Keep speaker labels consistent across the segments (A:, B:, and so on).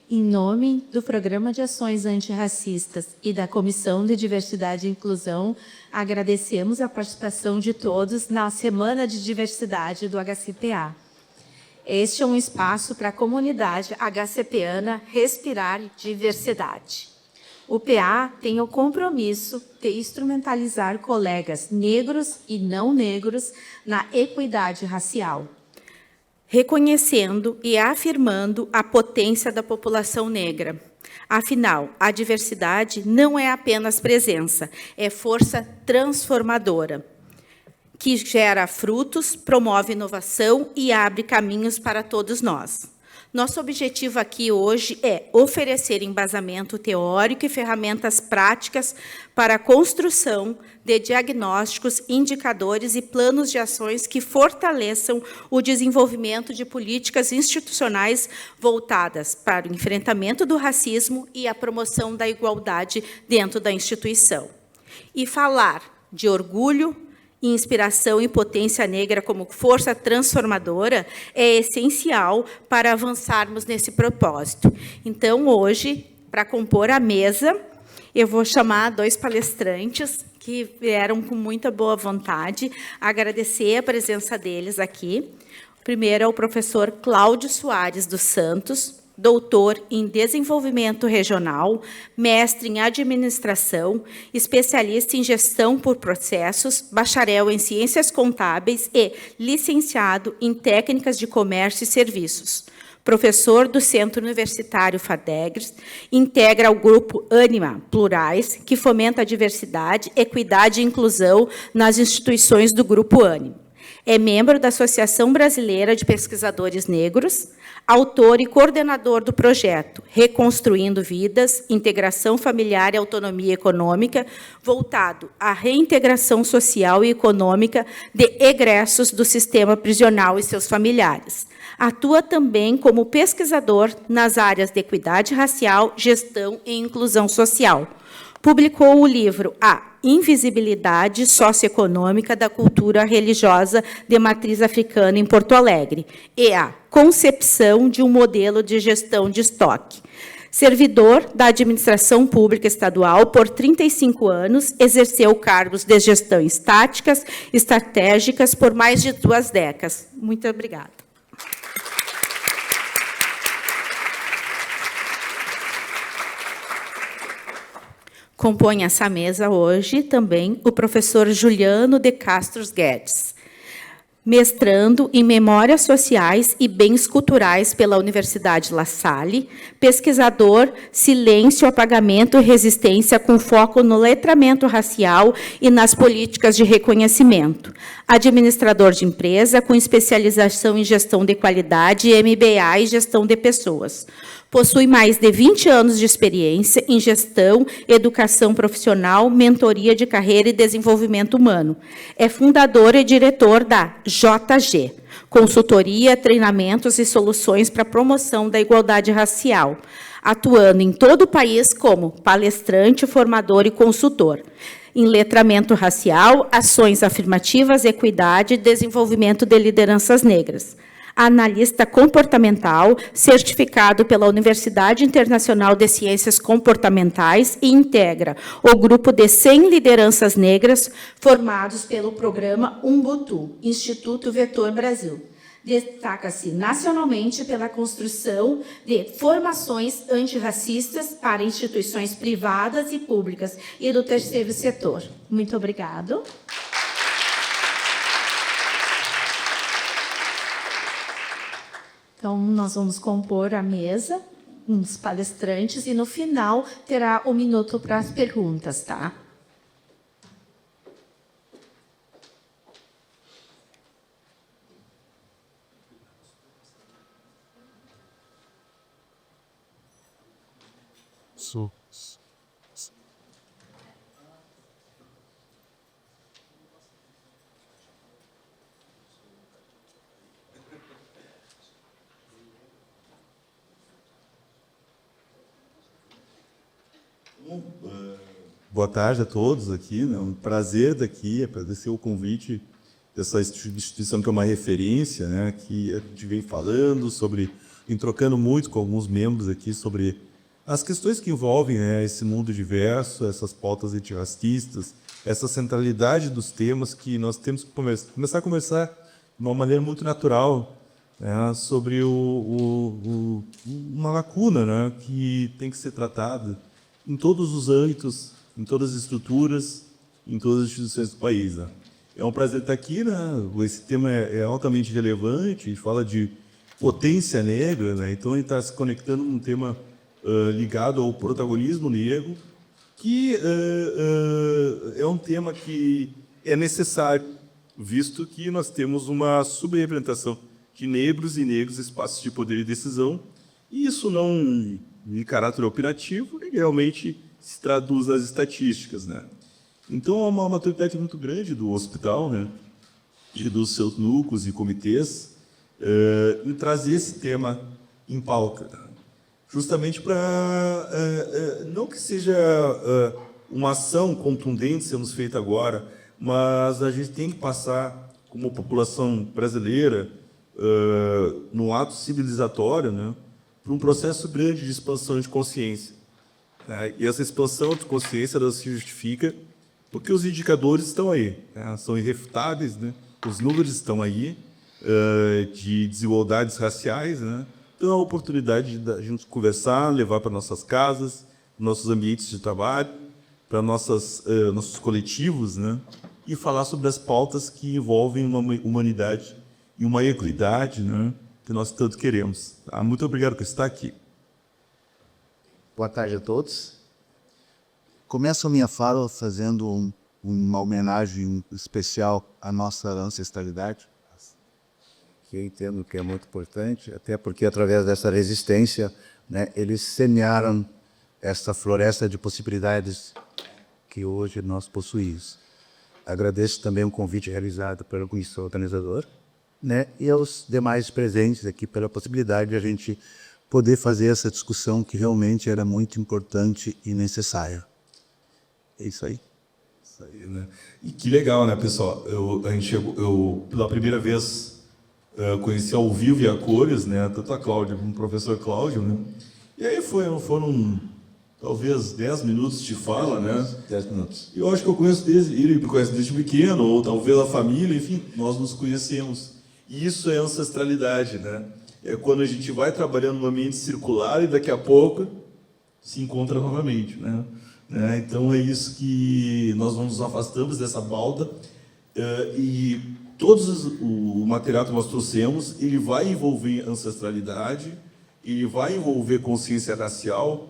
A: Em nome do Programa de Ações Antirracistas e da Comissão de Diversidade e Inclusão, agradecemos a participação de todos na Semana de Diversidade do HCPA. Este é um espaço para a comunidade HCPana respirar diversidade. O PA tem o compromisso de instrumentalizar colegas negros e não negros na equidade racial,
B: reconhecendo e afirmando a potência da população negra. Afinal, a diversidade não é apenas presença, é força transformadora, que gera frutos, promove inovação e abre caminhos para todos nós. Nosso objetivo aqui hoje é oferecer embasamento teórico e ferramentas práticas para a construção de diagnósticos, indicadores e planos de ações que fortaleçam o desenvolvimento de políticas institucionais voltadas para o enfrentamento do racismo e a promoção da igualdade dentro da instituição. E falar de orgulho, inspiração e potência negra como força transformadora é essencial para avançarmos nesse propósito. Então, hoje, para compor a mesa, eu vou chamar 2 palestrantes que vieram com muita boa vontade, agradecer a presença deles aqui. O primeiro é o professor Cláudio Soares dos Santos, doutor em Desenvolvimento Regional, mestre em Administração, especialista em Gestão por Processos, bacharel em Ciências Contábeis e licenciado em Técnicas de Comércio e Serviços. Professor do Centro Universitário FADEGRES, integra o grupo Ânima Plurais, que fomenta a diversidade, equidade e inclusão nas instituições do grupo Ânima. É membro da Associação Brasileira de Pesquisadores Negros, autor e coordenador do projeto Reconstruindo Vidas, Integração Familiar e Autonomia Econômica, voltado à reintegração social e econômica de egressos do sistema prisional e seus familiares. Atua também como pesquisador nas áreas de equidade racial, gestão e inclusão social. Publicou o livro A Invisibilidade Socioeconômica da Cultura Religiosa de Matriz Africana em Porto Alegre e a Concepção de um Modelo de Gestão de Estoque. Servidor da Administração Pública Estadual por 35 anos, exerceu cargos de gestão estratégicas por mais de 2 décadas. Muito obrigada. Compõe essa mesa hoje também o professor Juliano de Castro Guedes, mestrando em Memórias Sociais e Bens Culturais pela Universidade La Salle, pesquisador Silêncio, Apagamento e Resistência com foco no letramento racial e nas políticas de reconhecimento. Administrador de empresa com especialização em Gestão de Qualidade e MBA em Gestão de Pessoas. Possui mais de 20 anos de experiência em gestão, educação profissional, mentoria de carreira e desenvolvimento humano. É fundador e diretor da JG, consultoria, treinamentos e soluções para a promoção da igualdade racial, atuando em todo o país como palestrante, formador e consultor em letramento racial, ações afirmativas, equidade e desenvolvimento de lideranças negras. Analista comportamental, certificado pela Universidade Internacional de Ciências Comportamentais e integra o grupo de 100 lideranças negras formados pelo programa Umbutu, Instituto Vetor Brasil. Destaca-se nacionalmente pela construção de formações antirracistas para instituições privadas e públicas e do terceiro setor. Muito obrigado. Então, nós vamos compor a mesa, uns palestrantes, e, no final, terá 1 minuto para as perguntas, tá?
C: Boa tarde a todos aqui, né? Um prazer estar aqui, agradecer o convite dessa instituição que é uma referência, né? Que a gente vem falando sobre vim trocando muito com alguns membros aqui sobre as questões que envolvem, né, esse mundo diverso, essas pautas antirracistas, essa centralidade dos temas que nós temos que começar a conversar de uma maneira muito natural, né, sobre uma lacuna, né, que tem que ser tratada em todos os âmbitos, em todas as estruturas, em todas as instituições do país. Né. É um prazer estar aqui, né? Esse tema é altamente relevante, fala de potência negra, né? Então a gente está se conectando com um tema ligado ao protagonismo negro, que é um tema que é necessário, visto que nós temos uma subrepresentação de negros e negros em espaços de poder e decisão, e isso não de caráter operativo, realmente se traduz nas estatísticas, né? Então, há uma maturidade muito grande do hospital, né, e dos seus núcleos e comitês, em trazer esse tema em pauta, justamente para não que seja uma ação contundente sendo feita agora, mas a gente tem que passar, como população brasileira, no ato civilizatório, né, por um processo grande de expansão de consciência. Né, e essa expansão de consciência ela se justifica porque os indicadores estão aí, né, são irrefutáveis, né, os números estão aí, de desigualdades raciais, né, então é a oportunidade de a gente conversar, levar para nossas casas, nossos ambientes de trabalho, para nossos coletivos, né, e falar sobre as pautas que envolvem uma humanidade e uma equidade, né, que nós tanto queremos. Tá? Muito obrigado por estar aqui.
D: Boa tarde a todos. Começo a minha fala fazendo uma homenagem especial à nossa ancestralidade, que eu entendo que é muito importante, até porque através dessa resistência, né, eles semearam essa floresta de possibilidades que hoje nós possuímos. Agradeço também o convite realizado pelo comissão organizadora, né, e aos demais presentes aqui pela possibilidade de a gente poder fazer essa discussão que realmente era muito importante e necessária. É isso aí.
C: Isso aí, né? E que legal, né, pessoal? Eu pela primeira vez conheci ao vivo e a cores, né, tanto a Cláudia como o professor Cláudio, né? E aí foram talvez 10 minutos de fala, né?
D: 10 minutos.
C: Eu acho que eu conheço ele me conhece desde pequeno, ou talvez a família, enfim, nós nos conhecemos. E isso é ancestralidade, né? É quando a gente vai trabalhando no ambiente circular e daqui a pouco se encontra novamente, né? Então é isso que nós nos afastamos dessa balda e o material que nós trouxemos, ele vai envolver ancestralidade, ele vai envolver consciência racial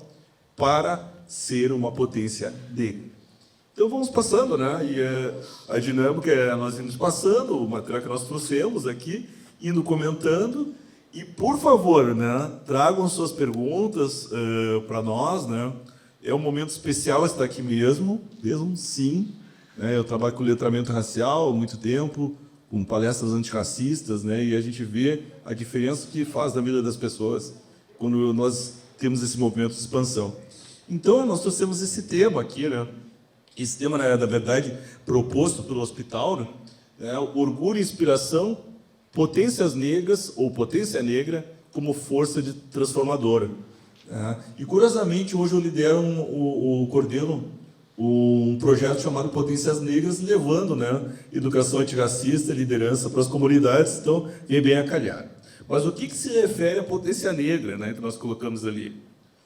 C: para ser uma potência negra. Então vamos passando, né? E a dinâmica é nós irmos passando o material que nós trouxemos aqui, indo comentando. E, por favor, né, tragam suas perguntas para nós, né? É um momento especial estar aqui mesmo sim. Né? Eu trabalho com letramento racial há muito tempo, com palestras antirracistas, né? E a gente vê a diferença que faz na vida das pessoas quando nós temos esse movimento de expansão. Então, nós trouxemos esse tema aqui, né? Esse tema, na verdade, proposto pelo hospital, né? Orgulho e inspiração, potências negras ou potência negra como força transformadora. E, curiosamente, hoje eu lidero coordeno um projeto chamado Potências Negras, levando, né, educação antirracista e liderança para as comunidades, então vem bem a calhar. Mas o que se refere à potência negra, né, que nós colocamos ali?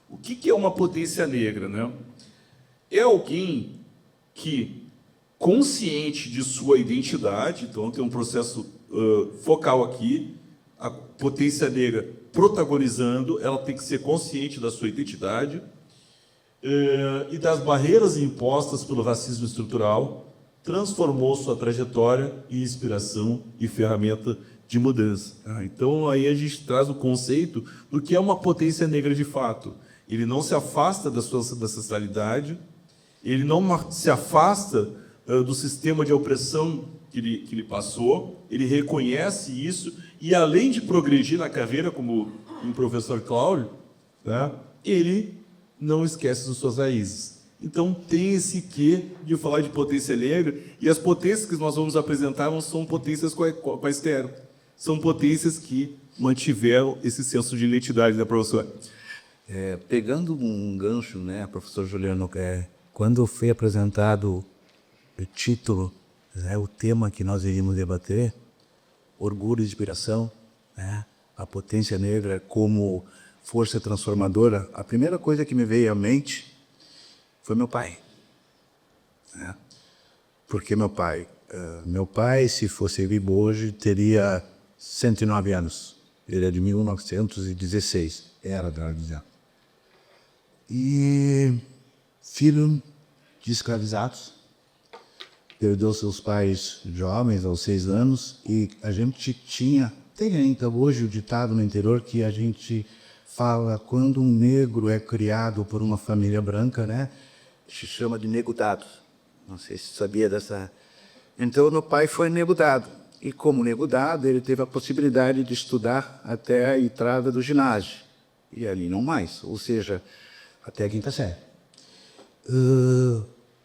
C: O que é uma potência negra? Né? É alguém que, consciente de sua identidade, então tem um processo focal aqui, a potência negra protagonizando, ela tem que ser consciente da sua identidade e das barreiras impostas pelo racismo estrutural, transformou sua trajetória em inspiração e ferramenta de mudança. Então, aí a gente traz o conceito do que é uma potência negra de fato. Ele não se afasta da sua ancestralidade, ele não se afasta do sistema de opressão que ele passou, ele reconhece isso e, além de progredir na carreira, como o professor Cláudio, né, ele não esquece das suas raízes. Então, tem esse quê de falar de potência negra, e as potências que nós vamos apresentar não são potências quaisquer, são potências que mantiveram esse senso de identidade, né, professor?
D: Pegando um gancho, né, professor Juliano, quando foi apresentado o título, né, o tema que nós iríamos debater, orgulho e inspiração, né, a potência negra como força transformadora, a primeira coisa que me veio à mente foi meu pai. Né? Porque meu pai, se fosse vivo hoje, teria 109 anos. Ele é de 1916, era, melhor dizendo. E filho de escravizados, perdeu seus pais jovens, aos 6 anos, e a gente tem ainda hoje o ditado no interior que a gente fala, quando um negro é criado por uma família branca, né, se chama de negudado. Não sei se sabia dessa. Então, meu pai foi negudado. E como negudado, ele teve a possibilidade de estudar até a entrada do ginásio. E ali não mais, ou seja, até a 5ª série.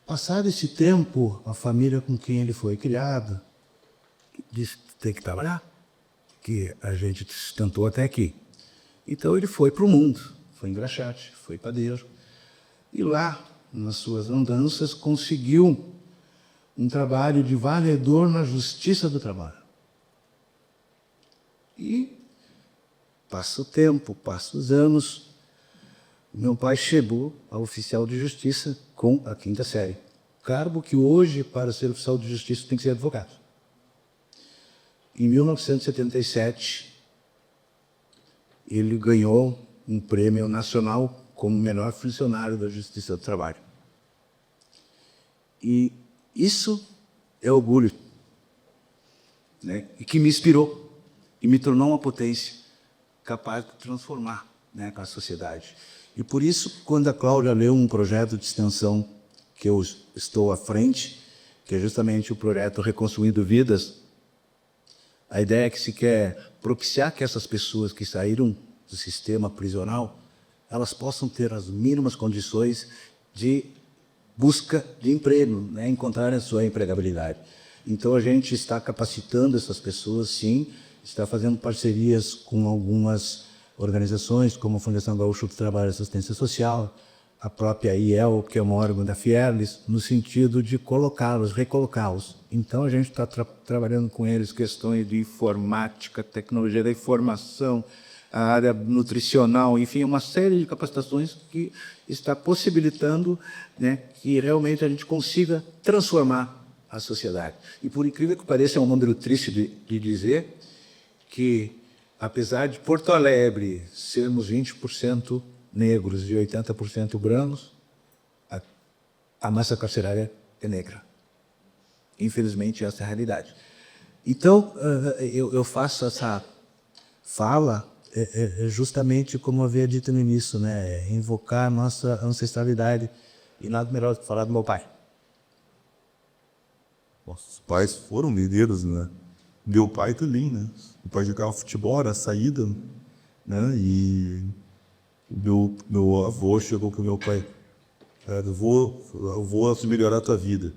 D: Passado esse tempo, a família com quem ele foi criado disse que tem que trabalhar, que a gente tentou até aqui. Então ele foi para o mundo, foi engraxate, foi padeiro. E lá, nas suas andanças, conseguiu um trabalho de valedor na Justiça do Trabalho. E passa o tempo, passa os anos, meu pai chegou a oficial de justiça com a 5ª série. Cargo que hoje, para ser oficial de justiça, tem que ser advogado. Em 1977, ele ganhou um prêmio nacional como melhor funcionário da Justiça do Trabalho. E isso é orgulho, né? E que me inspirou e me tornou uma potência capaz de transformar, né, a sociedade. E por isso, quando a Cláudia leu um projeto de extensão que eu estou à frente, que é justamente o projeto Reconstruindo Vidas, a ideia é que se quer propiciar que essas pessoas que saíram do sistema prisional, elas possam ter as mínimas condições de busca de emprego, né, encontrarem a sua empregabilidade. Então, a gente está capacitando essas pessoas, sim, está fazendo parcerias com algumas organizações, como a Fundação Gaúcha do Trabalho e Assistência Social, a própria IEL, que é um órgão da Fierles, no sentido de colocá-los, recolocá-los. Então, a gente está trabalhando com eles questões de informática, tecnologia da informação, a área nutricional, enfim, uma série de capacitações que está possibilitando, né, que realmente a gente consiga transformar a sociedade. E, por incrível que pareça, é um número triste de dizer que, apesar de Porto Alegre sermos 20% negros e 80% brancos, a massa carcerária é negra. Infelizmente, essa é a realidade. Então, eu faço essa fala justamente como havia dito no início, né? Invocar a nossa ancestralidade. E nada melhor do que falar do meu pai.
C: Nossos pais foram mineiros, né? Meu pai também, né? Meu pai jogava futebol, era a saída, né? E meu avô chegou com o meu pai. Eu vou melhorar a tua vida.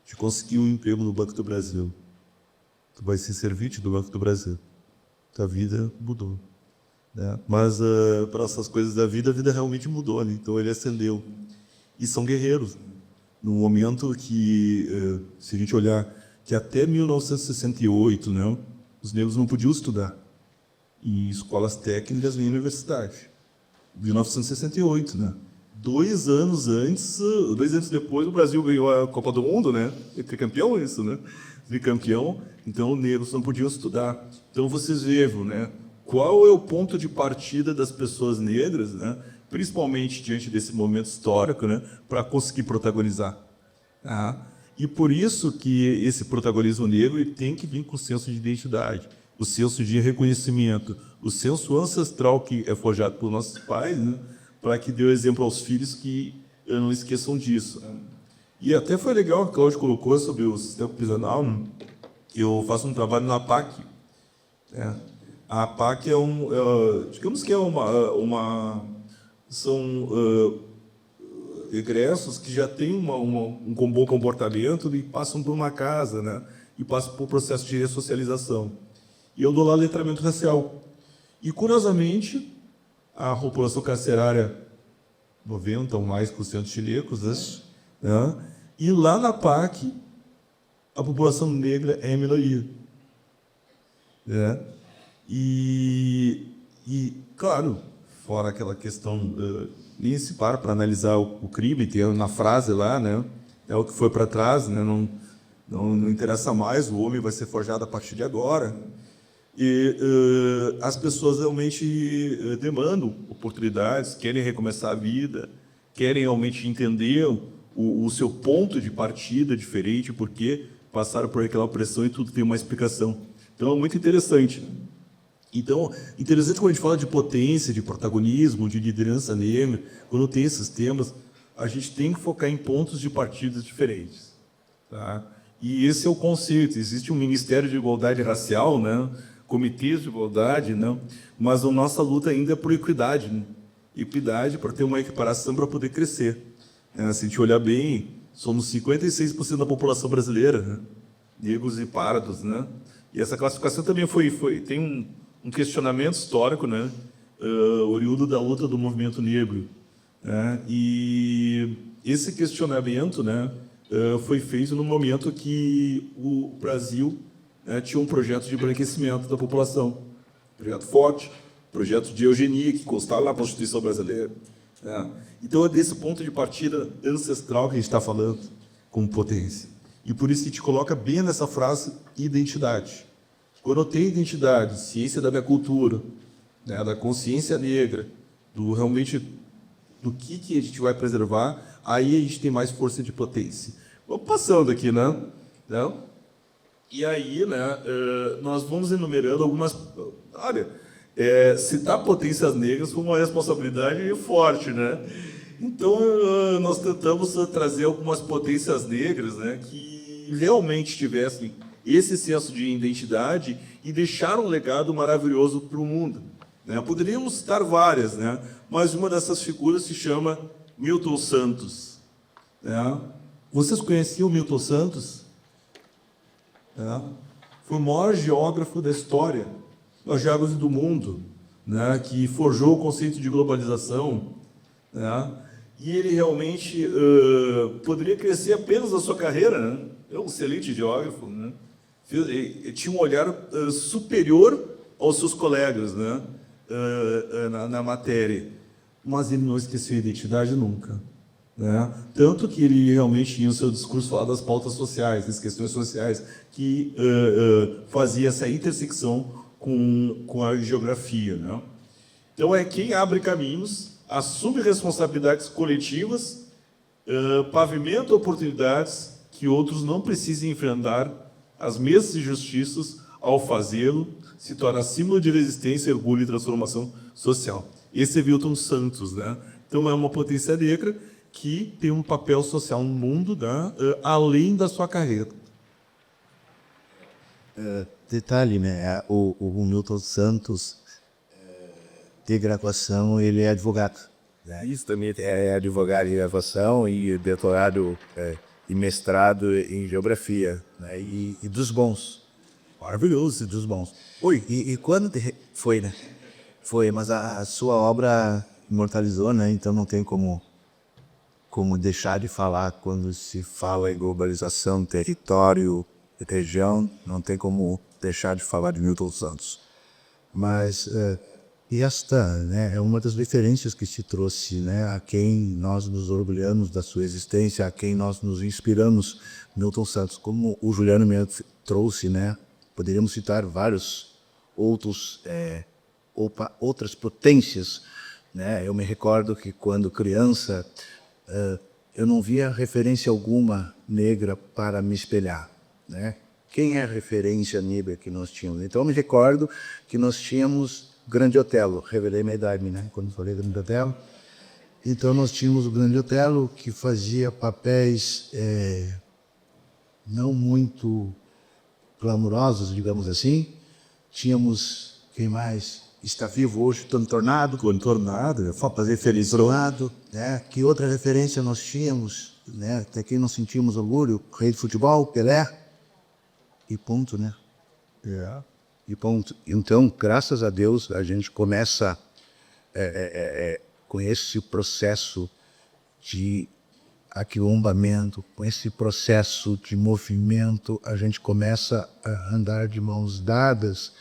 C: Te consegui um emprego no Banco do Brasil. Tu vai ser servente do Banco do Brasil. Tua vida mudou. Né? Mas para essas coisas da vida, a vida realmente mudou. Né? Então ele ascendeu. E são guerreiros. No momento que, se a gente olhar, que até 1968, né, os negros não podiam estudar em escolas técnicas nem universidade. 1968, né? 2 anos antes, 2 anos depois, o Brasil ganhou a Copa do Mundo, né? Tricampeão, isso, né? Tricampeão. Então, negros não podiam estudar. Então, vocês vejam, né? Qual é o ponto de partida das pessoas negras, né? Principalmente diante desse momento histórico, né? Para conseguir protagonizar. E por isso que esse protagonismo negro ele tem que vir com o senso de identidade, o senso de reconhecimento, o senso ancestral que é forjado por nossos pais, né? Para que dê o exemplo aos filhos que não esqueçam disso. E até foi legal que hoje colocou sobre o sistema prisional. Né? Eu faço um trabalho na APAC. Né? A APAC é digamos que é são egressos que já têm um bom comportamento e passam por uma casa, né? E passam por um processo de ressocialização. E eu dou lá letramento racial. E, curiosamente, a população carcerária, 90% ou mais por cento chilecos, né? E lá na PAC, a população negra é minoria. Né? E, claro, fora aquela questão, nem se para analisar o crime, tem na frase lá, né? É o que foi para trás, né? Não interessa mais, o homem vai ser forjado a partir de agora. E as pessoas realmente demandam oportunidades, querem recomeçar a vida, querem realmente entender o seu ponto de partida diferente, porque passaram por aquela opressão e tudo tem uma explicação. Então, é muito interessante. Então, interessante quando a gente fala de potência, de protagonismo, de liderança negra, quando tem esses temas, a gente tem que focar em pontos de partida diferentes. Tá? E esse é o conceito. Existe um Ministério de Igualdade Racial, né? Comitês de igualdade, né? Mas a nossa luta ainda é por equidade. Né? Equidade para ter uma equiparação para poder crescer. Se a gente olhar bem, somos 56% da população brasileira, né? Negros e pardos. Né? E essa classificação também tem um questionamento histórico, né? Oriundo da luta do movimento negro. Né? E esse questionamento, né, foi feito no momento que o Brasil tinha um projeto de embranquecimento da população. Projeto forte, projeto de eugenia, que constava lá na Constituição brasileira. Né? Então, é desse ponto de partida ancestral que a gente está falando, com potência. E por isso que a gente coloca bem nessa frase identidade. Quando eu tenho identidade, ciência da minha cultura, né, da consciência negra, realmente do que a gente vai preservar, aí a gente tem mais força de potência. Vamos passando aqui, né? Não? E aí, né, nós vamos enumerando algumas... Olha, citar potências negras foi uma responsabilidade forte, né? Então, nós tentamos trazer algumas potências negras, né, que realmente tivessem esse senso de identidade e deixar um legado maravilhoso para o mundo. Né? Poderíamos citar várias, né? Mas uma dessas figuras se chama Milton Santos. Né? Vocês conheciam Milton Santos? Foi o maior geógrafo da história, o geógrafo do mundo, né? Que forjou o conceito de globalização. Né? E ele realmente poderia crescer apenas na sua carreira. Né? É um excelente geógrafo. Né? Ele tinha um olhar superior aos seus colegas, né? Na matéria, mas ele não esqueceu a identidade nunca, né? Tanto que ele realmente tinha o seu discurso falar das pautas sociais, das questões sociais, que fazia essa intersecção com a geografia, né? Então é quem abre caminhos, assume responsabilidades coletivas, pavimenta oportunidades que outros não precisem enfrentar as mesmas injustiças ao fazê-lo, se torna símbolo de resistência, orgulho e transformação social. Esse é Milton Santos, né? Então, é uma potência negra que tem um papel social no mundo, né? Além da sua carreira.
D: Detalhe, né? O Milton Santos, de graduação, ele é advogado. Né?
E: Isso também é advogado em graduação e doutorado e mestrado em geografia.
D: Né? E dos bons. Maravilhoso, dos bons. Oi, e quando foi, né? Foi, mas a sua obra imortalizou, né? Então não tem como deixar de falar quando se fala em globalização, território, região, não tem como deixar de falar de Milton Santos. Mas e esta, né, é uma das referências que se trouxe, né, a quem nós nos orgulhamos da sua existência, a quem nós nos inspiramos, Milton Santos, como o Juliano me trouxe, né? Poderíamos citar vários outras potências. Né? Eu me recordo que, quando criança, eu não via referência alguma negra para me espelhar. Né? Quem é a referência negra que nós tínhamos? Então, eu me recordo que nós tínhamos Grande Otelo. Revelei minha idade, né? Quando falei Grande Otelo. Então, nós tínhamos o Grande Otelo, que fazia papéis não muito glamurosos, digamos assim. Tínhamos, quem mais está vivo hoje, Tony Tornado.
C: Tony Tornado, fazer feliz.
D: Tornado, né? Que outra referência nós tínhamos, né? Até quem não sentimos orgulho, rei de futebol, Pelé, e ponto, né? E ponto. Então, graças a Deus, a gente começa com esse processo de aquilombamento, com esse processo de movimento, a gente começa a andar de mãos dadas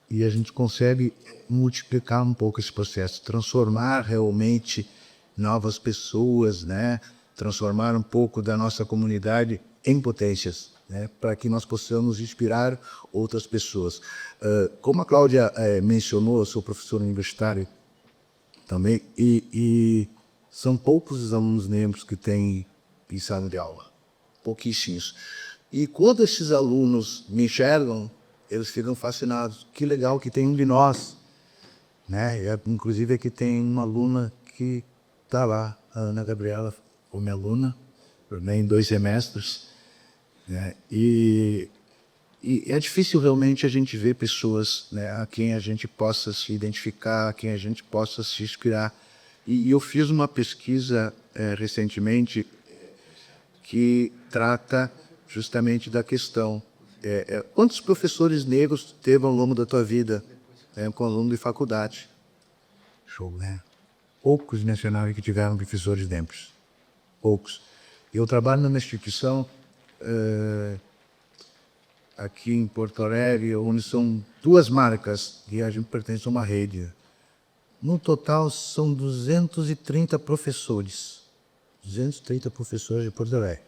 D: e a gente consegue multiplicar um pouco esse processo, transformar realmente novas pessoas, né? Transformar um pouco da nossa comunidade em potências, né? Para que nós possamos inspirar outras pessoas. Como a Cláudia mencionou, eu sou professor universitário também, e são poucos os alunos negros que têm em sala de aula, pouquíssimos. E quando esses alunos me enxergam, eles ficam fascinados. Que legal que tem um de nós, né? Inclusive aqui tem uma aluna que está lá, a Ana Gabriela, foi minha aluna, formei em 2 semestres, né? E é difícil realmente a gente ver pessoas, né, a quem a gente possa se identificar, a quem a gente possa se inspirar. E eu fiz uma pesquisa recentemente que trata justamente da questão. Quantos professores negros teve ao longo da tua vida, com aluno de faculdade? Show, né? Poucos mencionaram que tiveram professores negros. Poucos. Eu trabalho numa instituição aqui em Porto Alegre, onde são 2 marcas e a gente pertence a uma rede. No total, são 230 professores. 230 professores de Porto Alegre.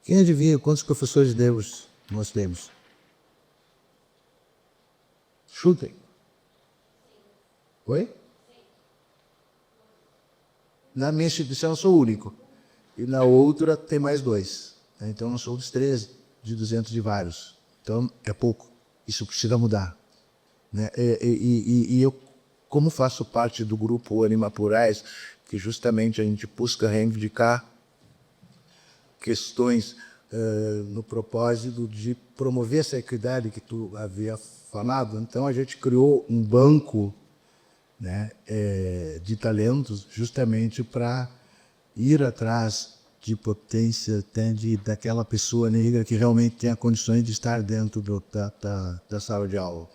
D: Quem adivinha quantos professores negros nós temos? Chutem. Oi? Na minha instituição eu sou o único. E na outra tem mais 2. Então nós somos 13 de 200 de vários. Então é pouco. Isso precisa mudar, né? E eu, como faço parte do grupo Anima Plurais, que justamente a gente busca reivindicar questões no propósito de promover essa equidade que tu havia falado, então a gente criou um banco, né, de talentos justamente para ir atrás de potência daquela pessoa negra que realmente tenha condições de estar dentro da sala de aula.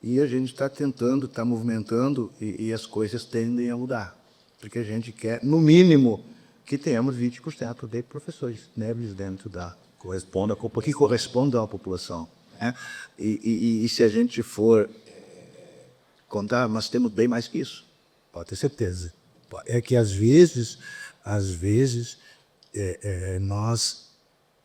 D: E a gente está tentando, está movimentando e as coisas tendem a mudar. Porque a gente quer, no mínimo, que tenhamos 20% de professores negros dentro que correspondam à população, né? E se a gente for contar, nós temos bem mais que isso. Pode ter certeza. É que às vezes, nós,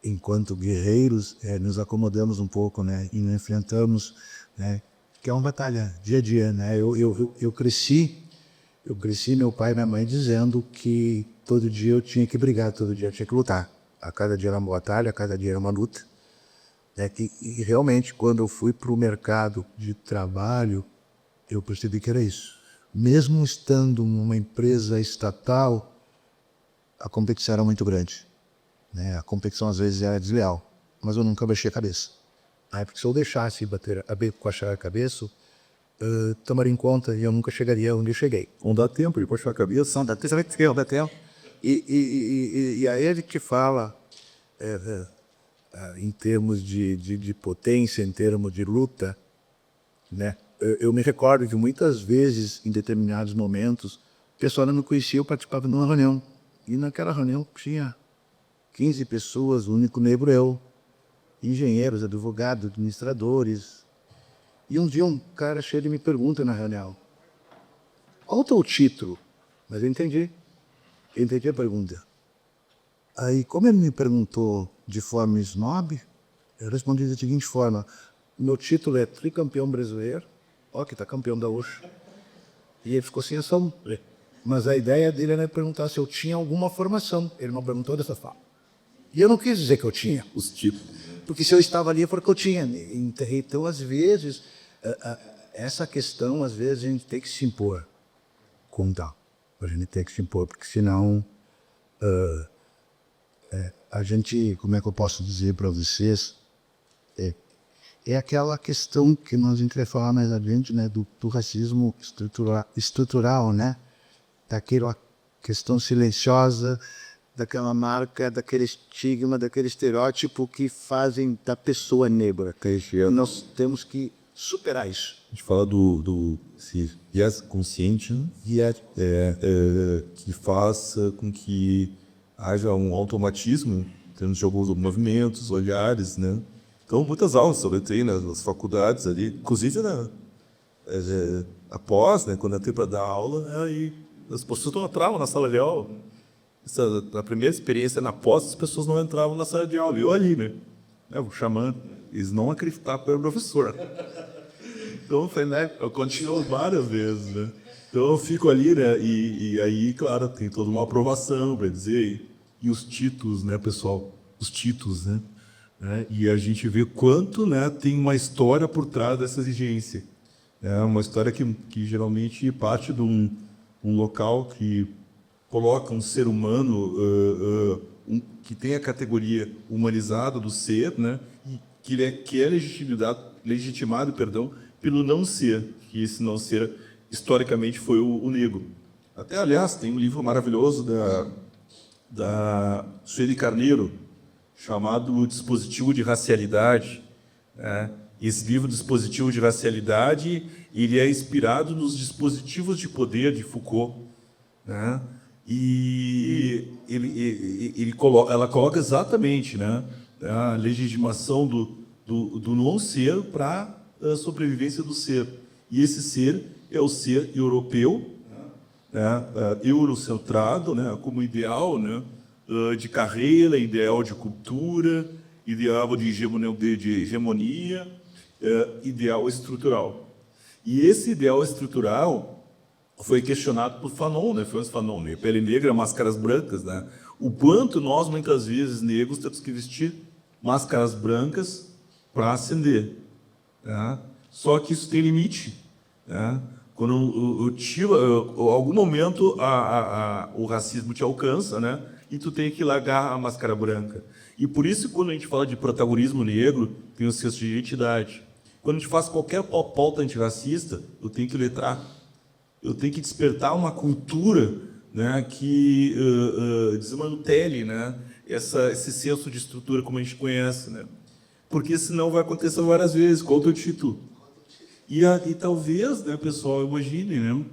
D: enquanto guerreiros, nos acomodamos um pouco, né? E não enfrentamos, né? Que é uma batalha dia a dia, né? Eu cresci, meu pai e minha mãe dizendo que todo dia eu tinha que brigar, todo dia eu tinha que lutar. A cada dia era uma batalha, a cada dia era uma luta. Né? E realmente, quando eu fui para o mercado de trabalho, eu percebi que era isso. Mesmo estando numa empresa estatal, a competição era muito grande, né? A competição às vezes era desleal, mas eu nunca baixei a cabeça. Porque se eu deixasse baixar a cabeça, tomaria em conta e eu nunca chegaria onde eu cheguei.
C: Não dá tempo de baixar a cabeça.
D: Não dá tempo. E aí ele te fala, em termos de potência, em termos de luta, né? Eu me recordo que muitas vezes, em determinados momentos, o pessoal não me conhecia, eu participava de uma reunião. E naquela reunião tinha 15 pessoas, o único negro eu. Engenheiros, advogados, administradores. E um dia um cara chega e me pergunta na reunião: qual é o teu título? Mas eu entendi a pergunta. Aí, como ele me perguntou de forma snob, eu respondi da seguinte forma: meu título é tricampeão brasileiro, que está campeão da gaúcho. E ele ficou sem ação. Mas a ideia dele era perguntar se eu tinha alguma formação. Ele não perguntou dessa forma. E eu não quis dizer que eu tinha os títulos. Porque se eu estava ali, foi que eu tinha. Então, às vezes, essa questão, às vezes, a gente tem que se impor. Como tal? A gente tem que se impor, porque senão a gente, como é que eu posso dizer para vocês, é aquela questão que nós vamos falar mais adiante, né, do racismo estrutural, né? Daquela questão silenciosa, daquela marca, daquele estigma, daquele estereótipo que fazem da pessoa negra. Nós temos que superar isso.
C: A gente fala do viés consciente, né? Que faça com que haja um automatismo em termos de alguns movimentos, olhares, né? Então, muitas aulas sobre TI nas faculdades ali, inclusive após, né, quando eu entrei para dar aula, aí as pessoas não entravam na sala de aula. Na primeira experiência na pós, as pessoas não entravam na sala de aula. E eu ali, né? Eu chamando, eles não acreditavam que eu era professor. Então, eu falei, né? Eu continuo várias vezes, né? Então, eu fico ali, né? E aí, claro, tem toda uma aprovação para dizer. E os títulos, né, pessoal? Os títulos, né? E a gente vê quanto, né, tem uma história por trás dessa exigência. É uma história que geralmente parte de um local que coloca um ser humano que tem a categoria humanizada do ser, né, e que é legitimado, pelo não ser, que esse não ser historicamente foi o negro. Até, aliás, tem um livro maravilhoso da Sueli Carneiro, chamado Dispositivo de Racialidade. Né? Esse livro, Dispositivo de Racialidade, ele é inspirado nos dispositivos de poder de Foucault. Né? E ela coloca exatamente, né, a legitimação do não ser para a sobrevivência do ser. E esse ser é o ser europeu, né, eurocentrado, né, como ideal, né, de carreira, ideal de cultura, ideal de hegemonia, ideal estrutural. E esse ideal estrutural foi questionado por Fanon, né? Francis Fanon, né? Pele negra, máscaras brancas, né? O quanto nós, muitas vezes, negros, temos que vestir máscaras brancas para ascender. Né? Só que isso tem limite. Né? Quando algum momento o racismo te alcança, né? E tu tem que largar a máscara branca. E por isso, quando a gente fala de protagonismo negro, tem um senso de identidade. Quando a gente faz qualquer pauta antirracista, eu tenho que letrar. Eu tenho que despertar uma cultura, né, que desmantele, né, esse senso de estrutura como a gente conhece. Né? Porque senão vai acontecer várias vezes, com outro título. E talvez, né, pessoal, imaginem, né?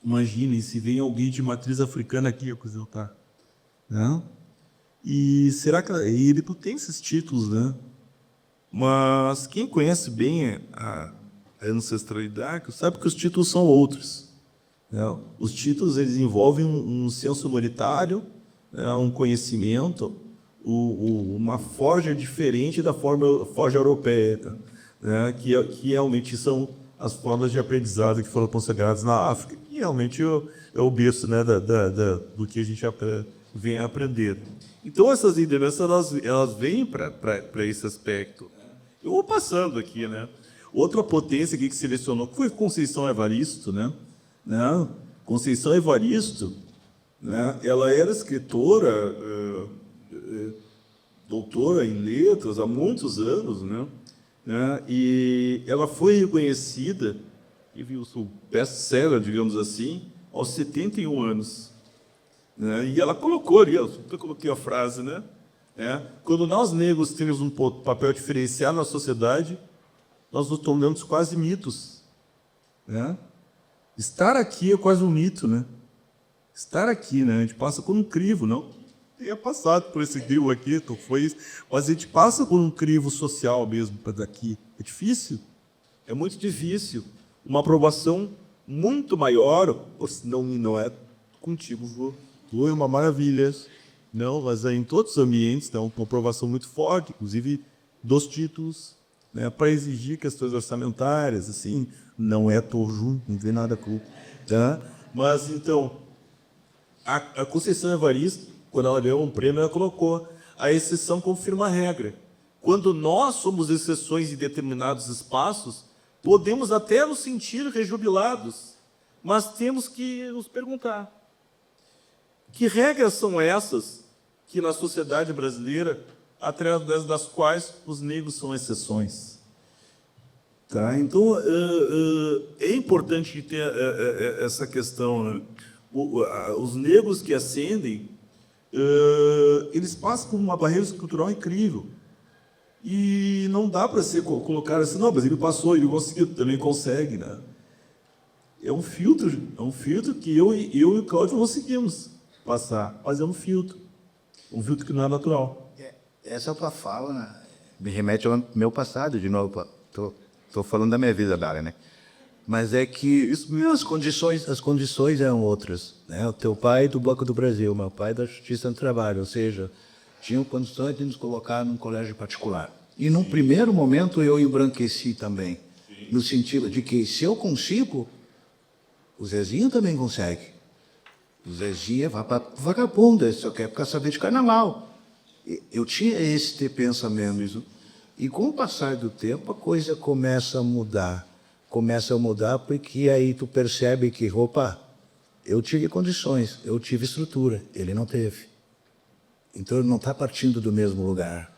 C: Imaginem se vem alguém de matriz africana aqui apresentar. Né? E será que ele não tem esses títulos, né? Mas quem conhece bem a ancestralidade sabe que os títulos são outros. Né? Os títulos eles envolvem um senso humanitário, né? Um conhecimento, uma forja diferente da forja europeia, né? Que realmente são as formas de aprendizado que foram consagradas na África, que realmente é o berço, né, do que a gente vem a aprender. Então, essas lideranças elas vêm para esse aspecto. Eu vou passando aqui, né? Outra potência aqui que selecionou foi Conceição Evaristo, né? Conceição Evaristo, né? Ela era escritora, doutora em letras há muitos anos, né? E ela foi reconhecida e viu o best-seller, digamos assim, aos 71 anos. Né? E ela colocou ali, eu coloquei a frase, né? Quando nós negros temos um papel diferenciado na sociedade, nós nos tornamos quase mitos. Né? Estar aqui é quase um mito, né? Estar aqui, né? A gente passa por um crivo, não tenha passado por esse crivo aqui, mas a gente passa por um crivo social mesmo para daqui. É difícil, é muito difícil. Uma aprovação muito maior, não é contigo, foi uma maravilha. Não, mas é em todos os ambientes, né, uma aprovação muito forte, inclusive dos títulos. Né, para exigir questões orçamentárias, assim, não é torjo, não vê nada com. Tá? Mas, então, a Conceição Evaristo, quando ela ganhou um prêmio, ela colocou: a exceção confirma a regra. Quando nós somos exceções em determinados espaços, podemos até nos sentir rejubilados, mas temos que nos perguntar: que regras são essas que na sociedade brasileira, através das quais os negros são exceções? Tá? Então, é importante ter essa questão. Né? Os negros que ascendem, eles passam por uma barreira estrutural incrível. E não dá para ser colocar assim, não, mas ele passou, ele conseguiu, também consegue, né? É um filtro que eu e o Cláudio conseguimos passar, mas é um filtro que não é natural.
E: Essa tua fala me remete ao meu passado, de novo. Tô falando da minha vida agora, né? Mas é que as condições eram outras, né? O teu pai do Banco do Brasil, meu pai da Justiça do Trabalho, ou seja, tinham condições de nos colocar num colégio particular. E num primeiro momento eu embranqueci também, no sentido de que se eu consigo, o Zezinho também consegue. O Zezinho vai para vagabundo, só quer ficar sabendo de carnaval. Eu tinha esse pensamento. E com o passar do tempo, a coisa começa a mudar. Começa a mudar porque aí tu percebe que, opa, eu tive condições, eu tive estrutura, ele não teve. Então ele não está partindo do mesmo lugar,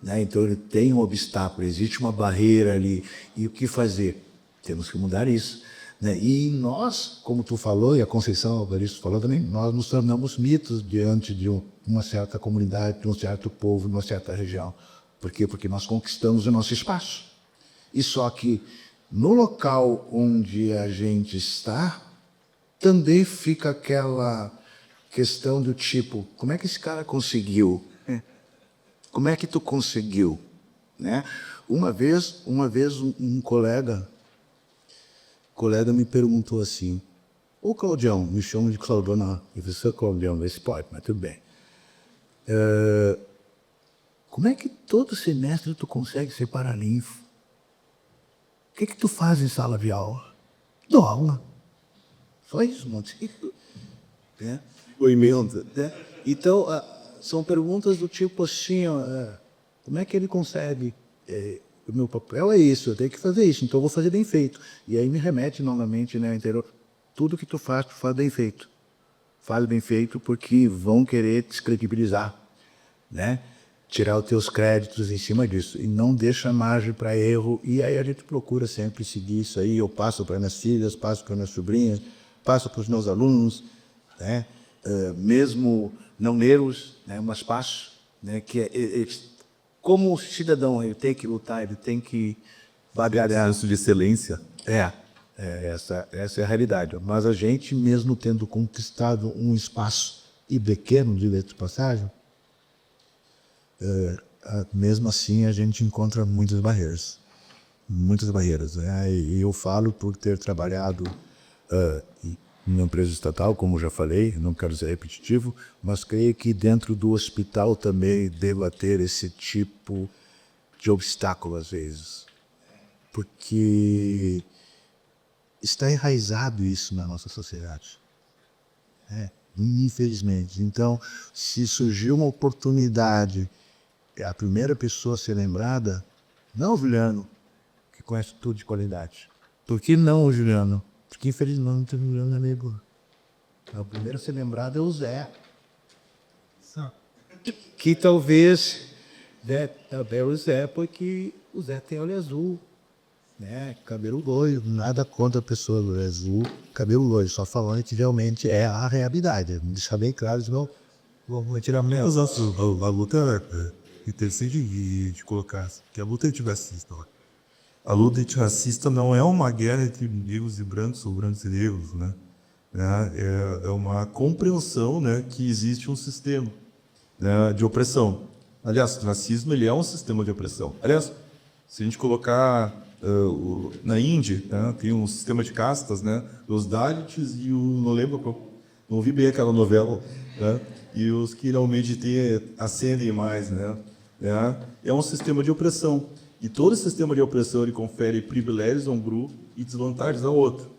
E: né? Então ele tem um obstáculo, existe uma barreira ali. E o que fazer? Temos que mudar isso, né? E nós, como tu falou, e a Conceição Alvaristo falou também, nós nos tornamos mitos diante de uma certa comunidade, de um certo povo, de uma certa região. Por quê? Porque nós conquistamos o nosso espaço. E só que no local onde a gente está, também fica aquela questão do tipo, como é que esse cara conseguiu? Como é que tu conseguiu? Né? Uma vez um colega me perguntou assim, ô Claudião, me chamo de Claudião, não, professor Claudião, desse pode, mas tudo bem. Como é que todo semestre tu consegue ser paraninfo? O que tu faz em sala de aula? Dou aula. Só isso, não sei.
C: Depoimento.
E: Então, são perguntas do tipo assim, como é que ele consegue? O meu papel é isso, eu tenho que fazer isso, então eu vou fazer bem feito. E aí me remete novamente, né, interior. Tudo que tu faz bem feito. Faz bem feito porque vão querer descredibilizar, né? Tirar os teus créditos em cima disso. E não deixa margem para erro. E aí a gente procura sempre seguir isso aí. Eu passo para minhas filhas, passo para minhas sobrinhas, passo para os meus alunos, né? Mesmo não negros, né? Mas passo, né? Que como cidadão, ele tem que lutar, ele tem que batalhar.
C: Senso de excelência.
E: Essa é a realidade. Mas a gente, mesmo tendo conquistado um espaço e pequeno, direito de passagem, mesmo assim a gente encontra muitas barreiras. Né? E eu falo por ter trabalhado em uma empresa estatal, como já falei, não quero ser repetitivo, mas creio que dentro do hospital também deva ter esse tipo de obstáculo às vezes. Porque está enraizado isso na nossa sociedade. Infelizmente. Então, se surgiu uma oportunidade, a primeira pessoa a ser lembrada, não o Juliano, que conhece tudo de qualidade. Por que não o Juliano? Porque infelizmente o Juliano é amigo. O primeiro a ser lembrado é o Zé. Que talvez, né, também o Zé, porque o Zé tem olho azul, né, cabelo loiro, nada contra a pessoa do olho azul, cabelo loiro, só falando que realmente é a realidade. Deixar bem claro, senão vou tirar menos a luta interessante de colocar, que a luta antirracista. A luta antirracista não é uma guerra entre negros e brancos ou brancos e negros, né? É uma compreensão, né, que existe um sistema, né, de opressão. Aliás, o racismo ele é um sistema de opressão. Aliás, se a gente colocar na Índia, né, tem um sistema de castas, né, os Dalits e não lembro, não vi bem aquela novela, né, e os que realmente ascendem mais, né, é um sistema de opressão. E todo sistema de opressão ele confere privilégios a um grupo e desvantagens a outro.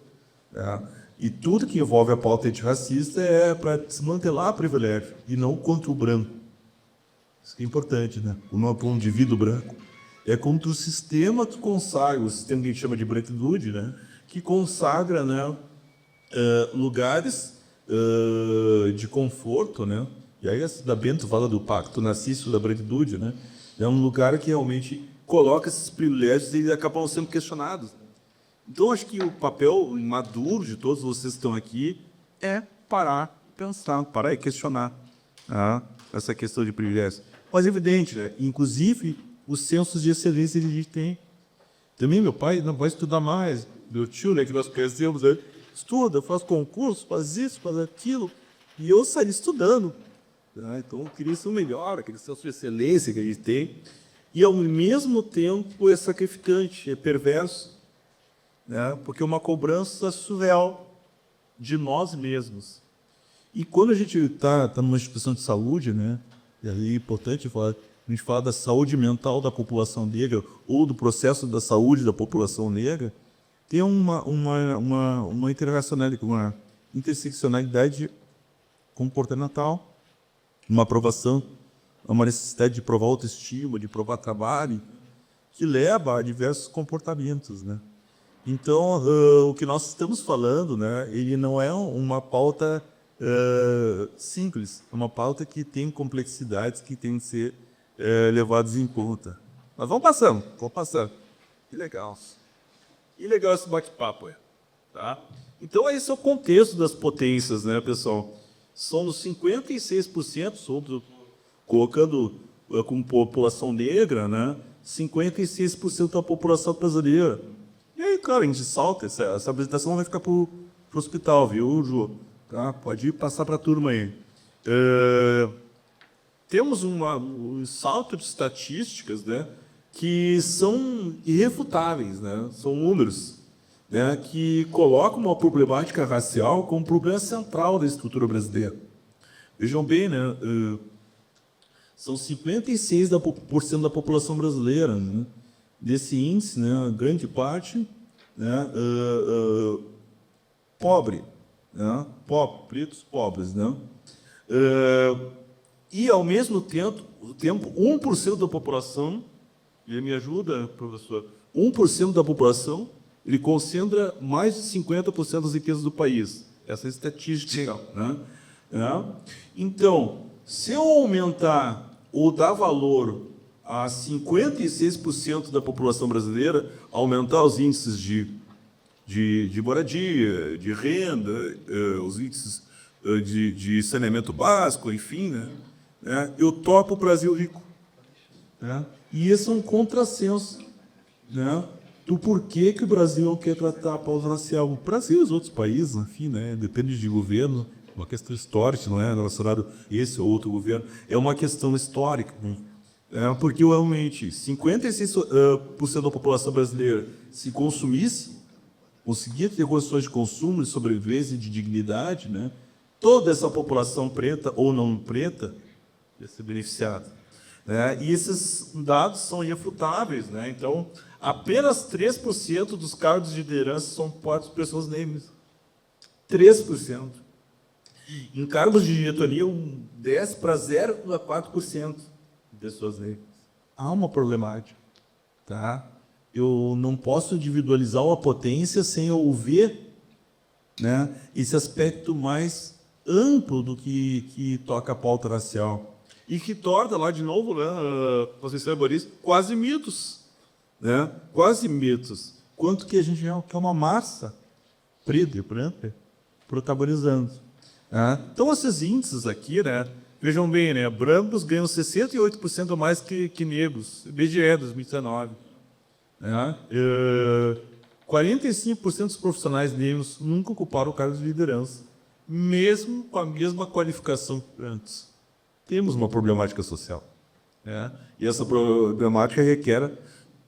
E: Né? E tudo que envolve a pauta antirracista é para desmantelar privilégio e não contra o branco. Isso é importante, né? Não para um indivíduo branco. É contra o sistema que consagra, o sistema que a gente chama de branquitude, né? Que consagra, né, lugares de conforto, né? E aí a Bento fala do pacto narciso da branquitude, né? É um lugar que realmente coloca esses privilégios e eles acabam sendo questionados. Então, acho que o papel maduro de todos vocês que estão aqui é parar, pensar, parar e questionar essa questão de privilégios. Mas é evidente, né? Inclusive,
F: os sensos de excelência que a gente tem. Também meu pai não vai estudar mais. Meu tio, né, que nós conhecemos, ele estuda, faz concurso, faz isso, faz aquilo. E eu saí estudando. Tá? Então, eu queria ser o melhor, aquele senso de excelência que a gente tem. E, ao mesmo tempo, é sacrificante, é perverso. Né? Porque é uma cobrança surreal de nós mesmos. E quando a gente está numa instituição de saúde, né, é importante falar, a gente fala da saúde mental da população negra ou do processo da saúde da população negra, tem uma interrelacionalidade, uma interseccionalidade comportamental, uma aprovação, uma necessidade de provar autoestima, de provar trabalho, que leva a diversos comportamentos, né? Então, o que nós estamos falando, né, ele não é uma pauta simples, é uma pauta que tem complexidades que têm que ser levadas em conta. Mas vamos passando. Que legal. Que legal esse bate-papo, tá? Então, esse é o contexto das potências, né, pessoal? Somos 56%, colocando como população negra, né, 56% da população brasileira. E aí, claro, a gente salta, essa apresentação vai ficar para o hospital, viu, Ju? Tá? Pode passar para a turma aí. Temos um salto de estatísticas, né, que são irrefutáveis, né? São números, né, que colocam uma problemática racial como um problema central da estrutura brasileira. Vejam bem, né, são 56% da população brasileira, né? Desse índice, né, grande parte, né, pobre, né, pretos pobres, né? E, ao mesmo tempo 1% da população, ele me ajuda, professor, 1% da população, ele concentra mais de 50% das riquezas do país. Essa é a estatística. Né? Então, se eu aumentar ou dar valor a 56% da população brasileira, aumentar os índices de moradia, de renda, os índices de saneamento básico, enfim, né, eu topo o Brasil rico. Né? E esse é um contrassenso, né, do porquê que o Brasil não quer tratar a pauta racial. O Brasil e os outros países, enfim, né, depende de governo, uma questão histórica, não é relacionado a esse ou outro governo, é uma questão histórica. Porque realmente 56% da população brasileira, se consumisse, conseguia ter condições de consumo, de sobrevivência e de dignidade, né, toda essa população preta ou não preta ia ser beneficiada. Né? E esses dados são irrefutáveis. Né? Então, apenas 3% dos cargos de liderança são ocupados por pessoas negras. 3%. Em cargos de diretoria, desce para 0,4% de pessoas negras. Há uma problemática. Tá? Eu não posso individualizar uma potência sem eu ver, né, esse aspecto mais amplo do que toca a pauta racial. E que torna lá, de novo, né, professor Boris, quase mitos. Né? Quase mitos. Quanto que a gente quer uma massa preta e branca protagonizando. Né? Então, esses índices aqui, né, vejam bem, né, brancos ganham 68% a mais que negros, IBGE 2019. Né? 45% dos profissionais negros nunca ocuparam cargos de liderança, mesmo com a mesma qualificação que antes. Temos uma problemática social. Né? E essa problemática requer,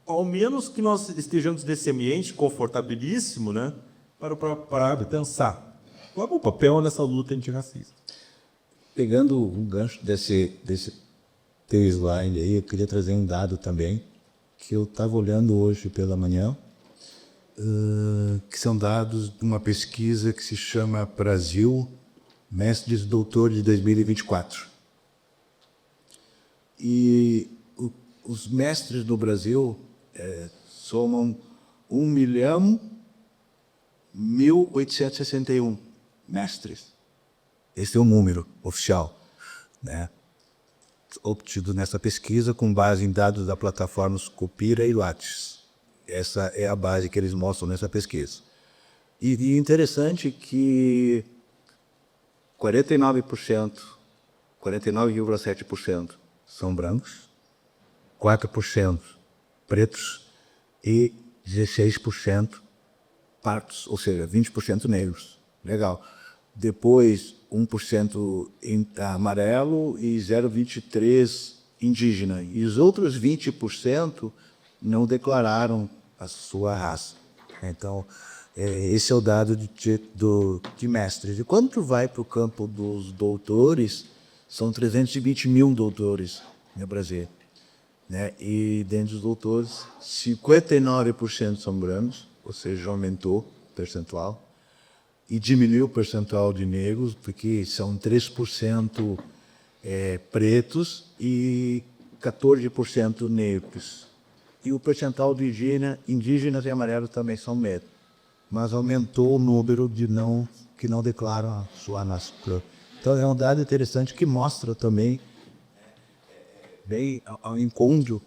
F: ao menos que nós estejamos nesse ambiente confortabilíssimo, né, para pensar qual é o papel nessa luta antirracista.
E: Pegando um gancho desse teu slide aí, eu queria trazer um dado também, que eu estava olhando hoje pela manhã, que são dados de uma pesquisa que se chama Brasil Mestres Doutor de 2024. E os mestres no Brasil somam 1.161.000 mestres. Esse é o número oficial, né, obtido nessa pesquisa com base em dados da plataforma Scopira e Lattes. Essa é a base que eles mostram nessa pesquisa. E interessante que 49,7% são brancos, 4% pretos e 16% pardos, ou seja, 20% negros. Legal. Depois, 1% amarelo e 0,23% indígena. E os outros 20% não declararam a sua raça. Então, esse é o dado de mestres. E quando tu vai para o campo dos doutores, são 320 mil doutores no Brasil. Né? E dentre os doutores, 59% são brancos, ou seja, aumentou o percentual. E diminuiu o percentual de negros, porque são 3% pretos e 14% negros. E o percentual de indígenas e amarelos também são menos. Mas aumentou o número que não declaram a sua nação. Então é um dado interessante que mostra também bem ao encontro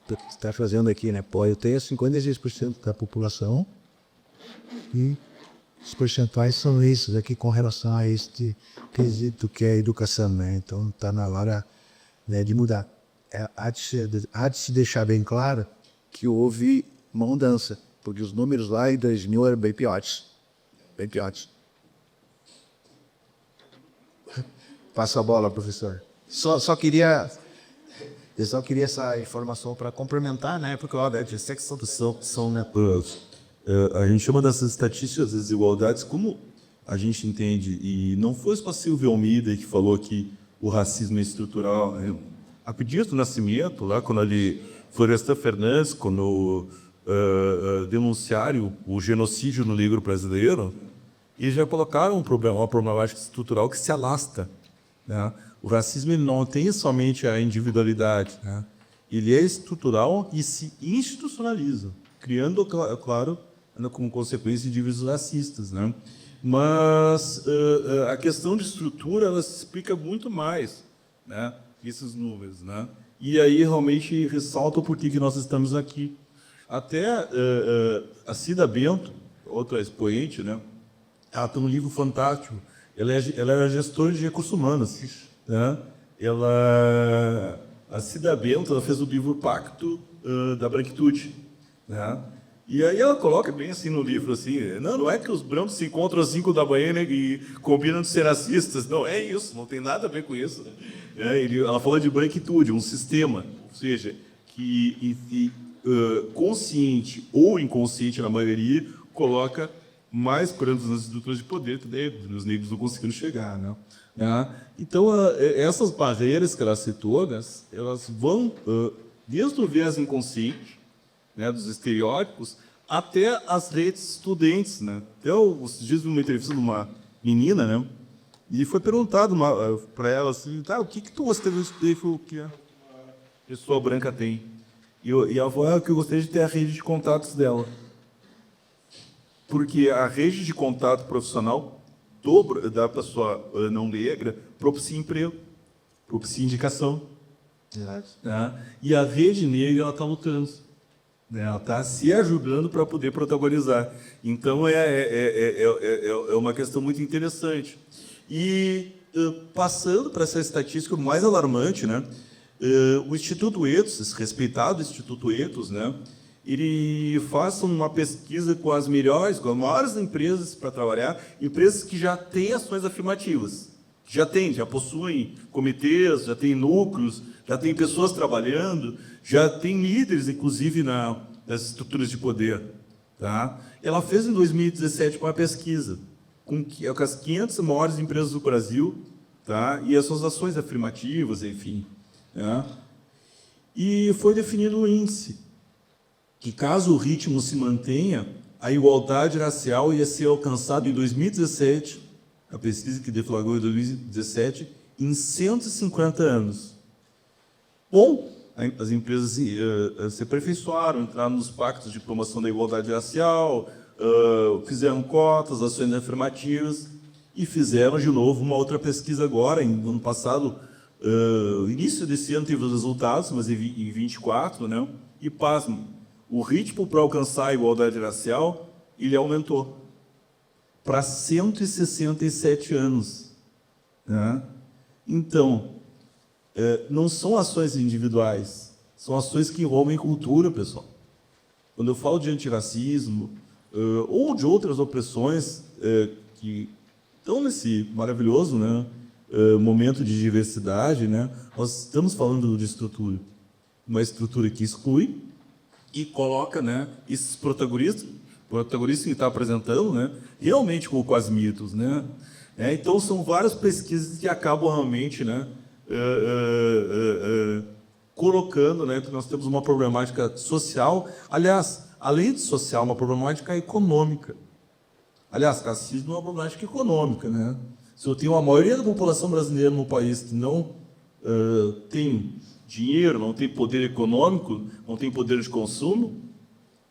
E: que você está fazendo aqui, né? Pô, eu tenho 56% da população e os percentuais são esses aqui com relação a este quesito que é a educação, né? Então está na hora, né, de mudar. Há de se deixar bem claro que houve uma mudança, porque os números lá em 2000 eram bem piores. Bem piores. Passa a bola, professor. Eu só queria essa informação para complementar, né? Porque óbvio, eu sei que são né?
F: A gente chama dessas estatísticas das desigualdades, como a gente entende, e não foi só Silvio Almeida que falou que o racismo é estrutural. A pedido do Nascimento, lá quando ele, Florestan Fernandes, quando denunciaram o genocídio no negro brasileiro, eles já colocaram uma problemática estrutural que se alasta. Né? O racismo ele não tem somente a individualidade, né? Ele é estrutural e se institucionaliza, criando, claro, como consequência indivíduos racistas, né? Mas a questão de estrutura ela se explica muito mais, né, esses números, né? E aí realmente ressalta o porquê que nós estamos aqui. Até a Cida Bento, outra expoente, né? Ela tem um livro fantástico. Ela era gestora de recursos humanos, né? A Cida Bento, ela fez o livro Pacto da Branquitude, né? E aí ela coloca bem assim no livro, assim, não é que os brancos se encontram às 5 da manhã, né, e combinam de ser racistas. Não é isso, não tem nada a ver com isso. Ela fala de branquitude, um sistema, ou seja, que consciente ou inconsciente, na maioria, coloca mais brancos nas estruturas de poder, os negros não conseguindo chegar, né? Então, essas barreiras que ela citou, elas vão desde o viés inconsciente, né, dos estereótipos, até as redes estudantes, né? Até esses dias uma entrevista de uma menina, né? E foi perguntado para ela assim, tá, o que tu gostaria de estudar? Foi o que a pessoa branca tem. E ela falou que eu gostaria de ter a rede de contatos dela. Porque a rede de contato profissional da pessoa não negra propicia emprego, propicia indicação. Né? E a rede negra ela está lutando. Ela está se ajudando para poder protagonizar. Então, é uma questão muito interessante. E, passando para essa estatística mais alarmante, né, o Instituto Ethos, esse respeitado Instituto Ethos, né, ele faz uma pesquisa com as maiores empresas para trabalhar, empresas que já têm ações afirmativas, já possuem comitês, já têm núcleos, já tem pessoas trabalhando, já tem líderes, inclusive, nas estruturas de poder. Tá? Ela fez, em 2017, uma pesquisa com as 500 maiores empresas do Brasil, tá? E as suas ações afirmativas, enfim. Tá? E foi definido um índice, que, caso o ritmo se mantenha, a igualdade racial ia ser alcançada em 2017, a pesquisa que deflagrou em 2017, em 150 anos. Bom, as empresas se aperfeiçoaram, entraram nos pactos de promoção da igualdade racial, fizeram cotas, ações afirmativas e fizeram, de novo, uma outra pesquisa agora, no ano passado, início desse ano teve os resultados, mas em 24, né? E, pasmo, o ritmo para alcançar a igualdade racial, ele aumentou para 167 anos. Né? Então, não são ações individuais, São ações que envolvem cultura, pessoal. Quando eu falo de antirracismo, ou de outras opressões que estão nesse maravilhoso, né, momento de diversidade, né, nós estamos falando de estrutura. Uma estrutura que exclui e coloca, né, esses protagonistas que está apresentando, né, realmente como quase mitos. Né? Então, são várias pesquisas que acabam realmente, né, colocando, né, que nós temos uma problemática social, aliás, além de social, uma problemática econômica. Aliás, racismo é uma problemática econômica. Né? Se eu tenho a maioria da população brasileira no país que não tem dinheiro, não tem poder econômico, não tem poder de consumo,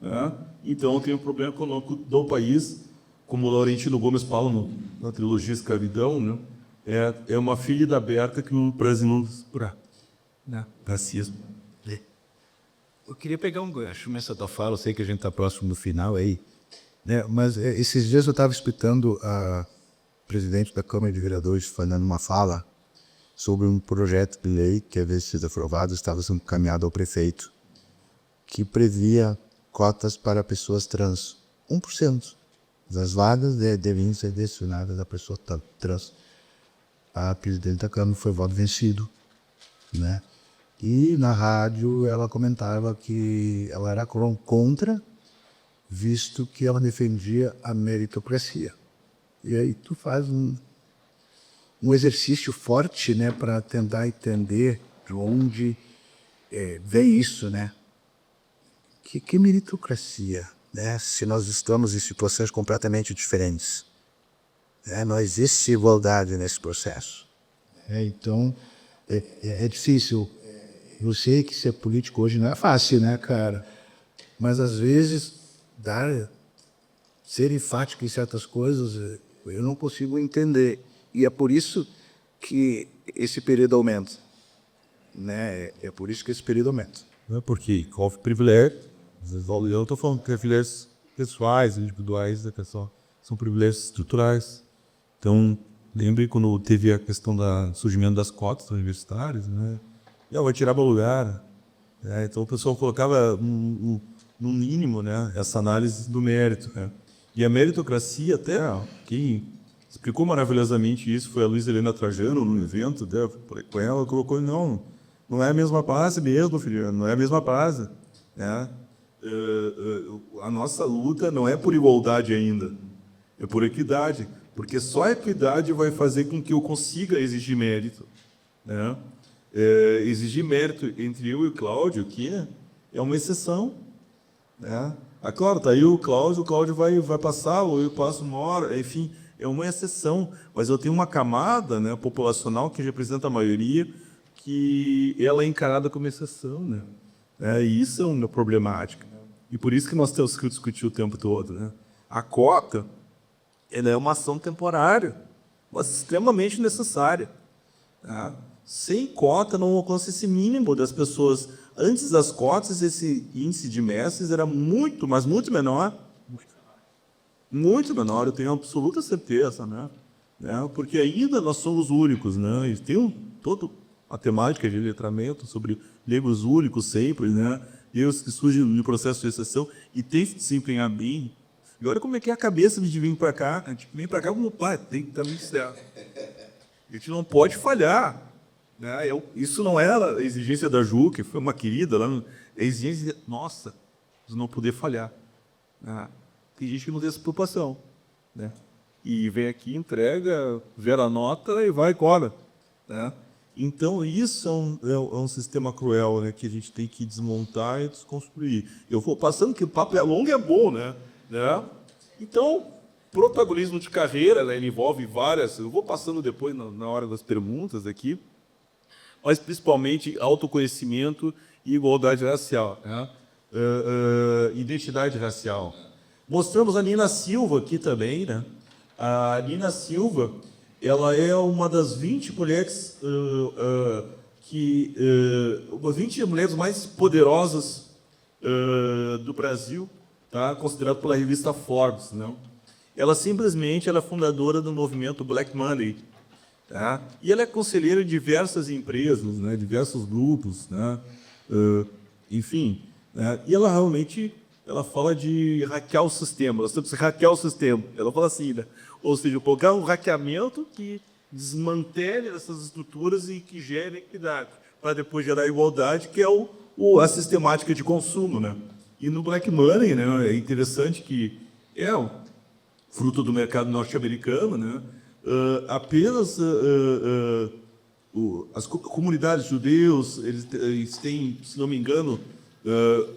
F: né? Então tem um problema econômico do país, como o Laurentino Gomes fala na trilogia Escravidão, né? É uma ferida aberta que o Brasil não supera, né? Racismo.
E: Eu queria pegar um gancho nessa tua fala, eu sei que a gente está próximo do final aí, né? Mas esses dias eu estava escutando a presidente da Câmara de Vereadores falando uma fala sobre um projeto de lei que, a vez de ser aprovado, estava sendo encaminhado ao prefeito, que previa cotas para pessoas trans. 1% das vagas deviam ser destinadas a pessoa trans. A presidente da Câmara foi voto vencido, né? E na rádio ela comentava que ela era contra, visto que ela defendia a meritocracia. E aí tu faz um exercício forte, né, para tentar entender de onde vem isso, né? Que meritocracia, né? Se nós estamos em situações completamente diferentes, né? Não existe igualdade nesse processo. Então, é difícil. Eu sei que ser político hoje não é fácil, né, cara? Mas, às vezes, ser enfático em certas coisas, eu não consigo entender. E é por isso que esse período aumenta. Né? É por isso que esse período aumenta.
F: Não é porque envolve privilégio. Eu não estou falando de privilégios pessoais, individuais da pessoa. São privilégios estruturais. Então, lembre quando teve a questão do surgimento das cotas universitárias, né? Vai tirar meu lugar. Então, o pessoal colocava no mínimo, né, essa análise do mérito. Né? E a meritocracia, até quem explicou maravilhosamente isso foi a Luísa Helena Trajano, num evento, né, com ela, colocou, não é a mesma base mesmo, filho, não é a mesma base. Né? A nossa luta não é por igualdade ainda, é por equidade, porque só a equidade vai fazer com que eu consiga exigir mérito. Né? Exigir mérito entre eu e o Cláudio, que é uma exceção. Né? Claro, está aí o Cláudio vai passar, ou eu passo uma hora, enfim, é uma exceção. Mas eu tenho uma camada, né, populacional que representa a maioria, que ela é encarada como exceção. Né? E isso é uma problemática. E por isso que nós temos que discutir o tempo todo. Né? A cota ela é uma ação temporária, mas extremamente necessária. Tá? Sem cota não alcança esse mínimo das pessoas. Antes das cotas, esse índice de mestres era muito, mas muito menor. Muito menor, eu tenho absoluta certeza. Né? Porque ainda nós somos únicos. Né? E tem toda a temática de letramento sobre negros únicos sempre, né? E os que surgem no processo de exceção e tem que se empenhar bem. E olha como é que é a cabeça de vir para cá. A gente vem para cá como pai, tem que estar muito certo. A gente não pode falhar. Né? Isso não era a exigência da Ju, que foi uma querida, lá, a exigência nossa, de não poder falhar. Tem gente que não tem essa preocupação. Né? E vem aqui, entrega, gera a nota e vai e cobra. Né? Então, isso é um sistema cruel, né, que a gente tem que desmontar e desconstruir. Eu vou passando, que o papo é longo e é bom. Né? Então, protagonismo de carreira, né, ele envolve várias... Eu vou passando depois, na hora das perguntas aqui, mas principalmente autoconhecimento e igualdade racial. Né? Identidade racial. Mostramos a Nina Silva aqui também. Né? A Nina Silva... ela é uma das 20 mulheres 20 mulheres mais poderosas do Brasil, tá? Considerado pela revista Forbes. Né? Ela simplesmente é fundadora do movimento Black Money. Tá? E ela é conselheira de diversas empresas, né? Diversos grupos. Né? enfim, né? E ela realmente fala de hackear o sistema, nós temos que hackear o sistema. Ela fala assim, né? Ou seja, colocar um hackeamento que desmantele essas estruturas e que gere equidade, para depois gerar igualdade, que é a sistemática de consumo, né? E no Black Money, né, é interessante que é fruto do mercado norte-americano, né? Apenas as comunidades judeus, eles têm, se não me engano,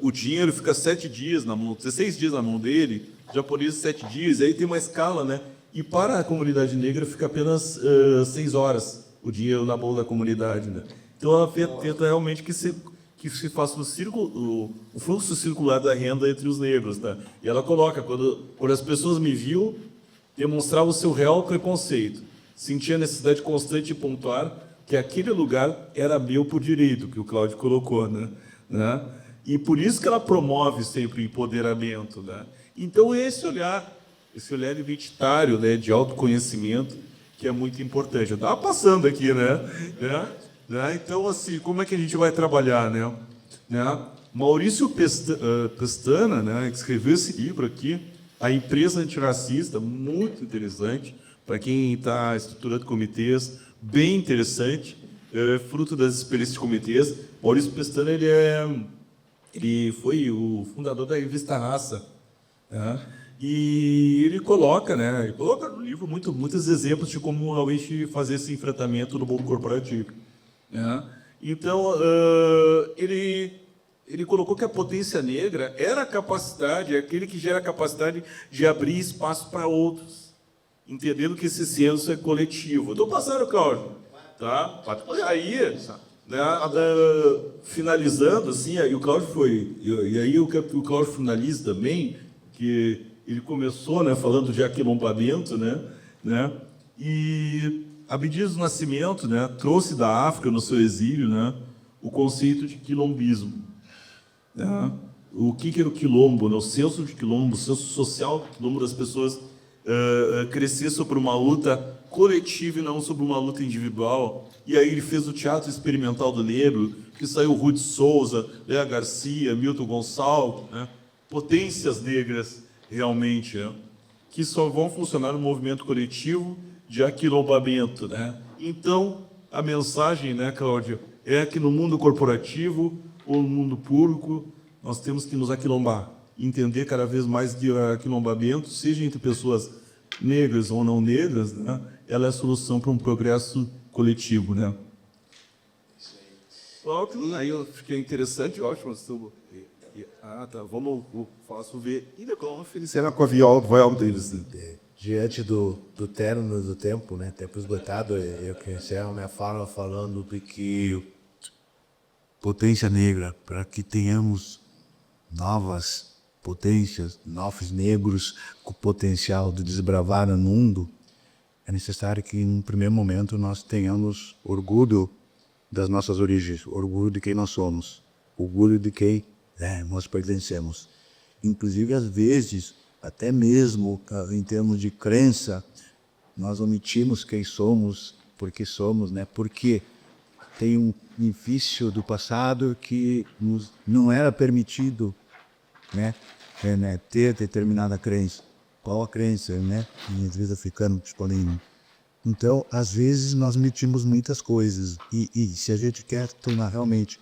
F: o dinheiro fica 7 dias na mão, 16 dias na mão dele, japoneses 7 dias, aí tem uma escala, né? E para a comunidade negra fica apenas 6 horas o dinheiro na mão da comunidade, né? Então ela tenta realmente que se faça o fluxo circular da renda entre os negros, né? E ela coloca, quando as pessoas me viam, demonstrava o seu real preconceito, sentia a necessidade constante de pontuar que aquele lugar era meu por direito, que o Cláudio colocou, né? E por isso que ela promove sempre o empoderamento, né? Então esse olhar identitário, né, de autoconhecimento, que é muito importante. Eu estava passando aqui, né? Então, assim, como é que a gente vai trabalhar, né? Maurício Pestana, né, que escreveu esse livro aqui, A Empresa Antirracista, muito interessante, para quem está estruturando comitês, bem interessante, fruto das experiências de comitês. Maurício Pestana, ele foi o fundador da revista Raça, né? E ele coloca no livro muitos exemplos de como realmente fazer esse enfrentamento no mundo corporativo, né? Então, ele colocou que a potência negra era a capacidade, é aquele que gera a capacidade de abrir espaço para outros, entendendo que esse senso é coletivo. Estou passando, Cláudio. Tá? Aí, né, finalizando, assim, aí o Cláudio foi... E aí eu quero que o Cláudio finalize também, que ele começou, né, falando de aquilombamento, né? E Abdias do Nascimento, né, trouxe da África, no seu exílio, né, o conceito de quilombismo. Né? O que era o quilombo? Né? O senso de quilombo, o senso social do quilombo das pessoas crescer sobre uma luta coletiva e não sobre uma luta individual. E aí ele fez o Teatro Experimental do Negro, que saiu Ruth Souza, Léa Garcia, Milton Gonçalves, né? Potências negras, realmente, né? Que só vão funcionar no movimento coletivo de aquilombamento, né? Então, a mensagem, né, Cláudia, é que no mundo corporativo ou no mundo público, nós temos que nos aquilombar, entender cada vez mais que o aquilombamento, seja entre pessoas negras ou não negras, né, ela é a solução para um progresso coletivo, né? Ótimo, aí eu fiquei interessante, ótimo. Tá, vamos faço ver. E depois felicitar com a viola deles. Né?
E: Diante do término do tempo, né, tempo esgotado, eu quero encerrar minha fala falando de que potência negra, para que tenhamos novas potências, novos negros com potencial de desbravar o mundo, é necessário que, em primeiro momento, nós tenhamos orgulho das nossas origens, orgulho de quem nós somos, orgulho de quem nós pertencemos. Inclusive, às vezes, até mesmo em termos de crença, nós omitimos quem somos, porque somos, né? Porque tem um vício do passado que não era permitido, né, ter determinada crença. Qual a crença, né? Em às africano, escolhendo. Então, às vezes, nós omitimos muitas coisas. E se a gente quer tornar realmente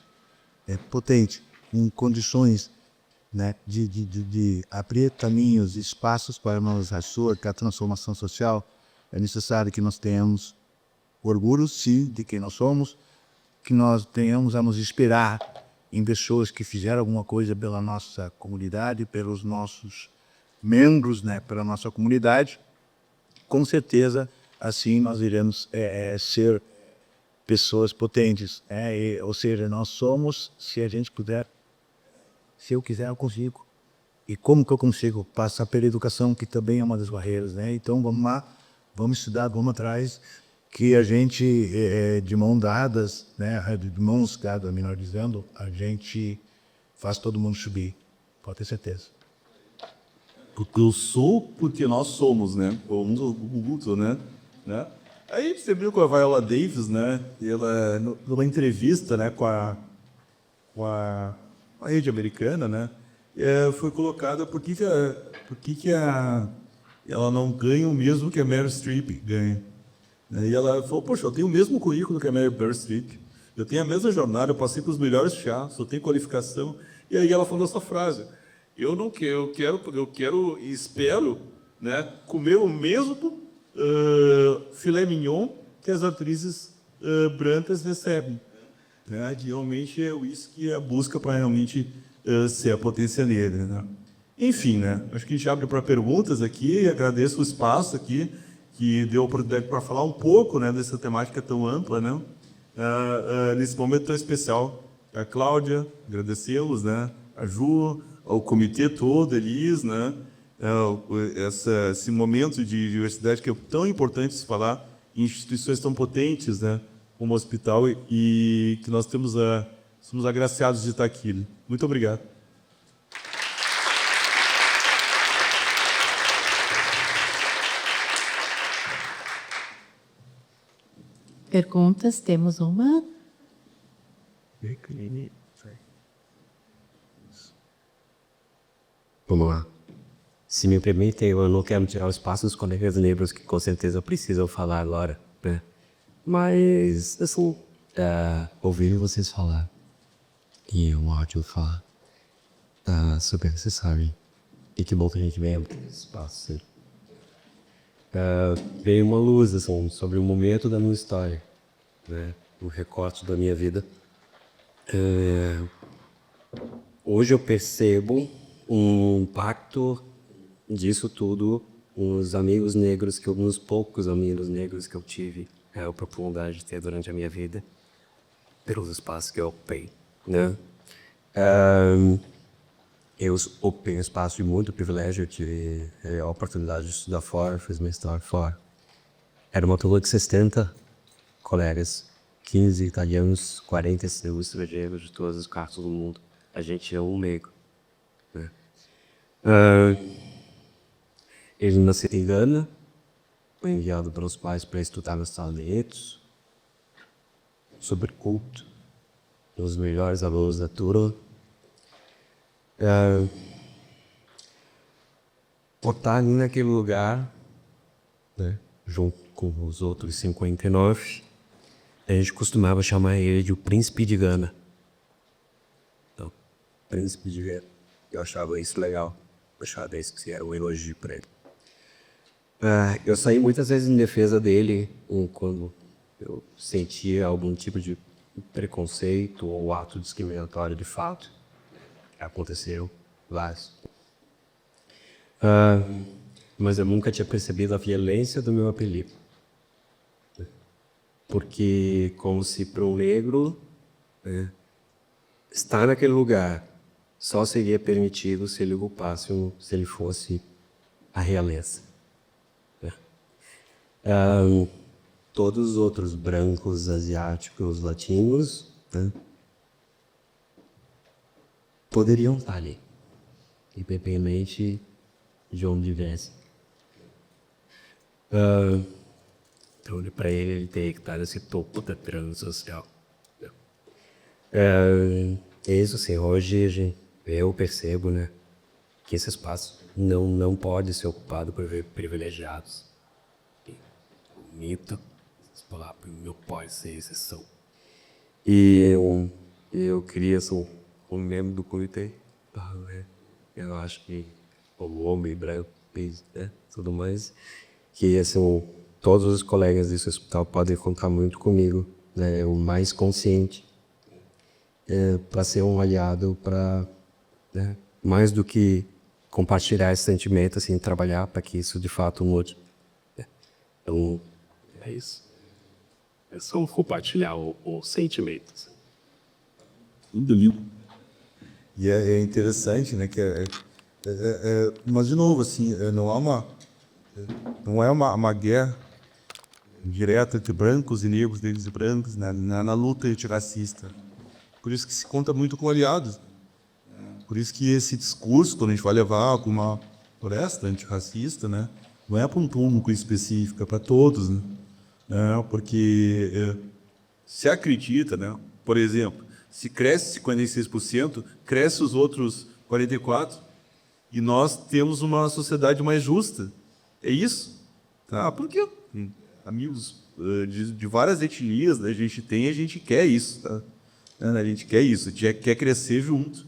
E: potente, em condições, né, de abrir caminhos, espaços para a transformação social, é necessário que nós tenhamos orgulho, sim, de quem nós somos, que nós tenhamos a nos inspirar em pessoas que fizeram alguma coisa pela nossa comunidade, pelos nossos membros, né, pela nossa comunidade. Com certeza, assim nós iremos ser pessoas potentes. Ou seja, nós somos, se a gente puder, se eu quiser, eu consigo. E como que eu consigo? Passar pela educação, que também é uma das barreiras, né? Então, vamos lá, vamos estudar, vamos atrás, que a gente, de mãos dadas, né, de mãos dadas, melhor dizendo, a gente faz todo mundo subir. Pode ter certeza.
F: Porque eu sou porque nós somos, né? O mundo mútuo, né? Aí você viu com a Viola Davis, né? E ela, numa entrevista, né, com a uma rede americana, né? Foi colocada por que ela não ganha o mesmo que a Meryl Streep ganha. E ela falou, poxa, eu tenho o mesmo currículo que a Meryl Streep, eu tenho a mesma jornada, eu passei com os melhores chás, eu tenho qualificação. E aí ela falou essa frase, eu quero e espero, né, comer o mesmo filé mignon que as atrizes brancas recebem. Né? Que realmente é isso que é a busca para realmente ser a potência negra. Né? Enfim, né? Acho que a gente abre para perguntas aqui, agradeço o espaço aqui, que deu a oportunidade para falar um pouco, né, dessa temática tão ampla, né? Nesse momento tão especial. A Cláudia, agradecemos, né? A Ju, ao comitê todo, Elis, né? Esse momento de diversidade que é tão importante se falar em instituições tão potentes, né, como o hospital, e que nós somos agraciados de estar aqui. Muito obrigado.
A: Perguntas? Temos uma.
G: Vamos lá. Se me permitem, eu não quero tirar o espaço dos colegas negros que com certeza precisam falar agora, né? Mas, assim, ouvir vocês falar e um áudio falar tá super necessário. E que bom que a gente venha para esse espaço. Veio uma luz, assim, sobre um momento da minha história, né? Um recorte da minha vida. Hoje eu percebo um impacto disso tudo nos amigos negros, nos poucos amigos negros que eu tive a oportunidade de ter durante a minha vida, pelos espaços que eu ocupei, né? Eu ocupei um espaço de muito privilégio, eu tive a oportunidade de estudar fora, fiz mestrado fora. Era uma turma de 60 colegas, 15 italianos, 45 estrangeiros de todas as partes do mundo. A gente é um negro, né? Ele nasceu em Gana, foi enviado pelos pais para estudar nos Estados Unidos, sobre culto, os melhores alunos da turma. Por estar ali naquele lugar, né, junto com os outros 59, a gente costumava chamar ele de o príncipe de Gana. Então, príncipe de Gana. Eu achava isso legal. Eu achava isso que era um elogio para ele. Eu saí muitas vezes em defesa dele quando eu sentia algum tipo de preconceito ou ato discriminatório de fato. Aconteceu vários. Mas eu nunca tinha percebido a violência do meu apelido. Porque como se para um negro, né, estar naquele lugar só seria permitido se ele ocupasse, se ele fosse a realeza. Todos os outros brancos, asiáticos, latinos, né, poderiam estar ali, independente de onde viesse. Então, para ele teria que estar nesse topo da pirâmide social. É isso, assim, hoje eu percebo, né, que esse espaço não pode ser ocupado por privilegiados. O mito, não pode ser exceção. E eu queria ser um membro do comitê, né? Eu acho que o homem branco, né, tudo mais, que assim, todos os colegas desse hospital podem contar muito comigo, né, o mais consciente, para ser um aliado, para, né, mais do que compartilhar esse sentimento, assim, trabalhar para que isso de fato mude. Então, é isso. É só compartilhar o sentimento.
F: Tudo lindo. E é interessante, né, que mas de novo, assim, não é uma guerra direta entre brancos e negros, negros e brancos, né, na luta antirracista. Por isso que se conta muito com aliados. Por isso que esse discurso, quando a gente vai levar alguma floresta antirracista, né, não é para um público específico, é para todos, né? Porque se acredita, né, por exemplo, Se cresce 56%, cresce os outros 44%, e nós temos uma sociedade mais justa. É isso? Tá? Porque amigos de várias etnias, né, a gente quer isso. Tá? A gente quer isso, a gente quer crescer junto.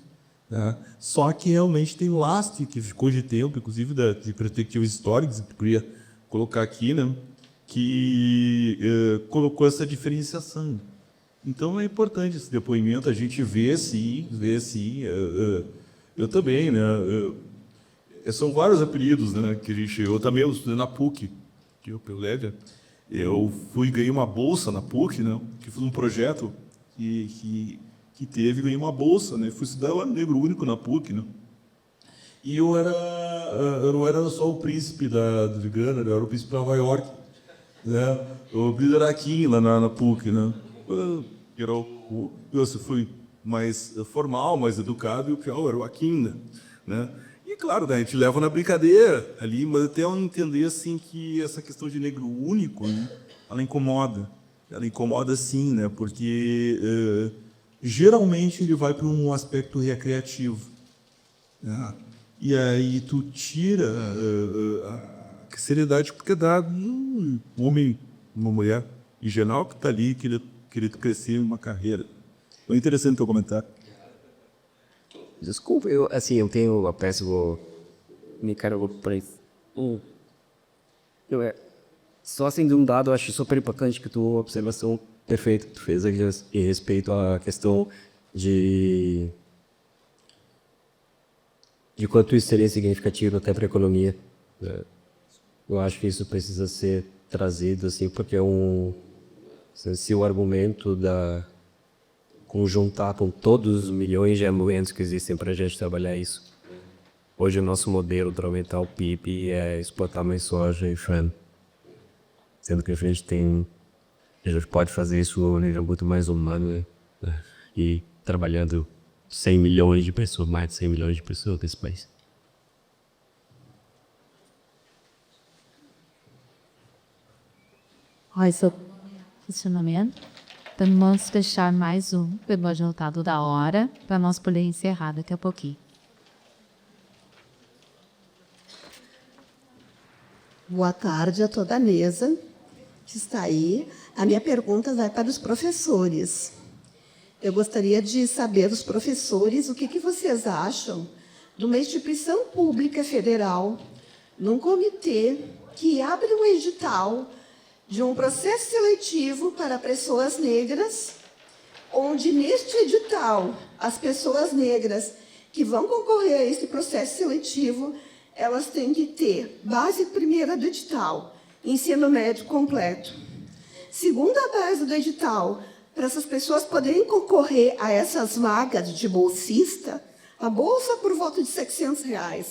F: Tá? Só que realmente tem um lastro que ficou de tempo, inclusive de perspectivas históricas, que eu queria colocar aqui, né, que colocou essa diferenciação. Então é importante esse depoimento, a gente vê sim, eu também, né, são vários apelidos, né, que a gente, eu também estudei na PUC, eu ganhei uma bolsa na PUC, né, que foi um projeto que ganhei uma bolsa, né, fui estudar lá no Negro Único na PUC, né, e eu não era só o príncipe de Gana, eu era o príncipe de Nova York, né, o príncipe era Kim lá na PUC, né, eu fui mais formal, mais educado, e o pior era o Akin, né? E claro, né, a gente leva na brincadeira ali, mas até eu entender assim que essa questão de negro único, né, ela incomoda sim, né? Porque geralmente ele vai para um aspecto recreativo, né? E aí tu tira a seriedade porque dá um homem, uma mulher em geral que está ali querendo crescer em uma carreira. Foi interessante o teu comentário.
G: Desculpa, eu tenho a peça, me carregou para isso. Só sendo um dado, eu acho super importante que tua observação perfeita que tu fez aqui em respeito à questão de quanto isso seria significativo até para a economia. Eu acho que isso precisa ser trazido, assim, porque se o argumento conjuntar com todos os milhões de argumentos que existem para a gente trabalhar isso. Hoje o nosso modelo para aumentar o PIB é exportar mais soja e frango. Sendo que a gente pode fazer isso de uma maneira muito mais humana, né? E trabalhando 100 milhões de pessoas, mais de 100 milhões de pessoas nesse país.
A: Olha, seu questionamento. Então, vamos fechar mais um pelo adiantado da hora, para nós poder encerrar daqui a pouquinho.
H: Boa tarde a toda a mesa que está aí. A minha pergunta vai para os professores. Eu gostaria de saber dos professores o que vocês acham de uma instituição pública federal, num comitê que abre um edital de um processo seletivo para pessoas negras, onde neste edital as pessoas negras que vão concorrer a esse processo seletivo, elas têm que ter base primeira do edital, ensino médio completo. Segunda base do edital, para essas pessoas poderem concorrer a essas vagas de bolsista, a bolsa por volta de R$600.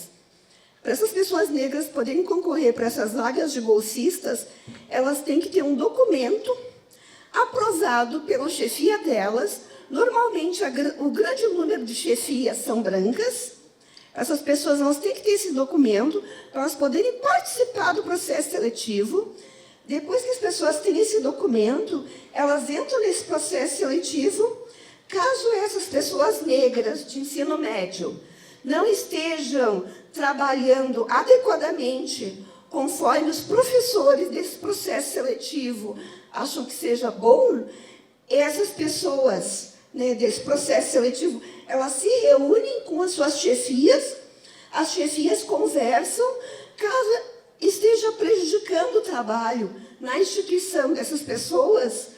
H: Para essas pessoas negras poderem concorrer para essas vagas de bolsistas, elas têm que ter um documento aprovado pela chefia delas. Normalmente, o grande número de chefias são brancas. Essas pessoas elas têm que ter esse documento para elas poderem participar do processo seletivo. Depois que as pessoas têm esse documento, elas entram nesse processo seletivo. Caso essas pessoas negras de ensino médio não estejam trabalhando adequadamente conforme os professores desse processo seletivo acham que seja bom, essas pessoas, né, desse processo seletivo, elas se reúnem com as suas chefias, as chefias conversam, caso esteja prejudicando o trabalho na instituição dessas pessoas,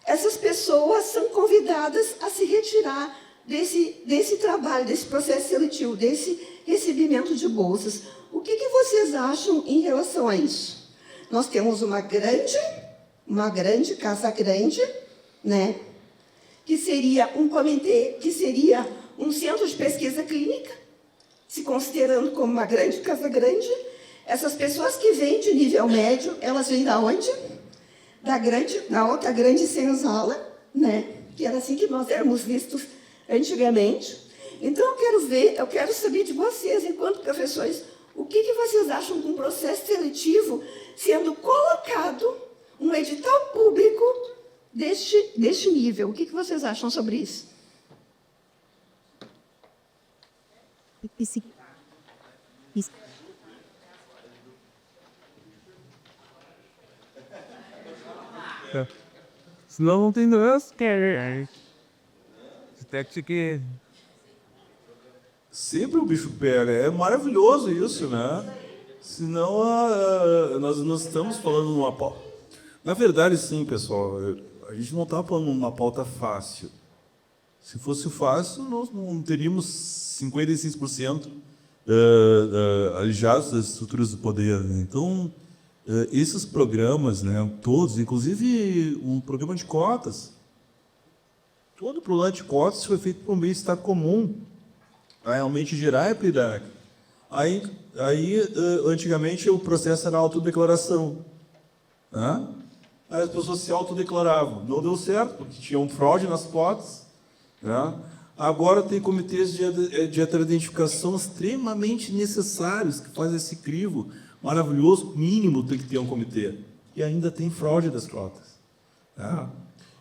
H: essas pessoas são convidadas a se retirar desse trabalho, desse processo seletivo, desse recebimento de bolsas. O que vocês acham em relação a isso? Nós temos uma grande casa grande, né, que seria um comitê, que seria um centro de pesquisa clínica, se considerando como uma grande casa grande. Essas pessoas que vêm de nível médio, elas vêm da onde? Da outra grande senzala, né, que era assim que nós éramos vistos antigamente. Então, eu quero saber de vocês, enquanto professores, o que vocês acham de um processo seletivo sendo colocado um edital público deste nível? O que vocês acham sobre isso?
I: Senão não tem dança. Até que
F: Sempre o bicho pega. É maravilhoso isso, né? Senão nós estamos falando numa pauta. Na verdade, sim, pessoal. A gente não está falando numa pauta fácil. Se fosse fácil, nós não teríamos 56% alijados das estruturas do poder, né? Então, esses programas, né, todos, inclusive um programa de cotas, todo o programa de cotas foi feito por um bem-estar comum, para realmente gerar equidade. Aí, antigamente, o processo era autodeclaração, né? Aí as pessoas se autodeclaravam. Não deu certo, porque tinha um fraude nas cotas, né? Agora tem comitês de heteroidentificação extremamente necessários, que fazem esse crivo maravilhoso, mínimo tem que ter um comitê. E ainda tem fraude das cotas, né?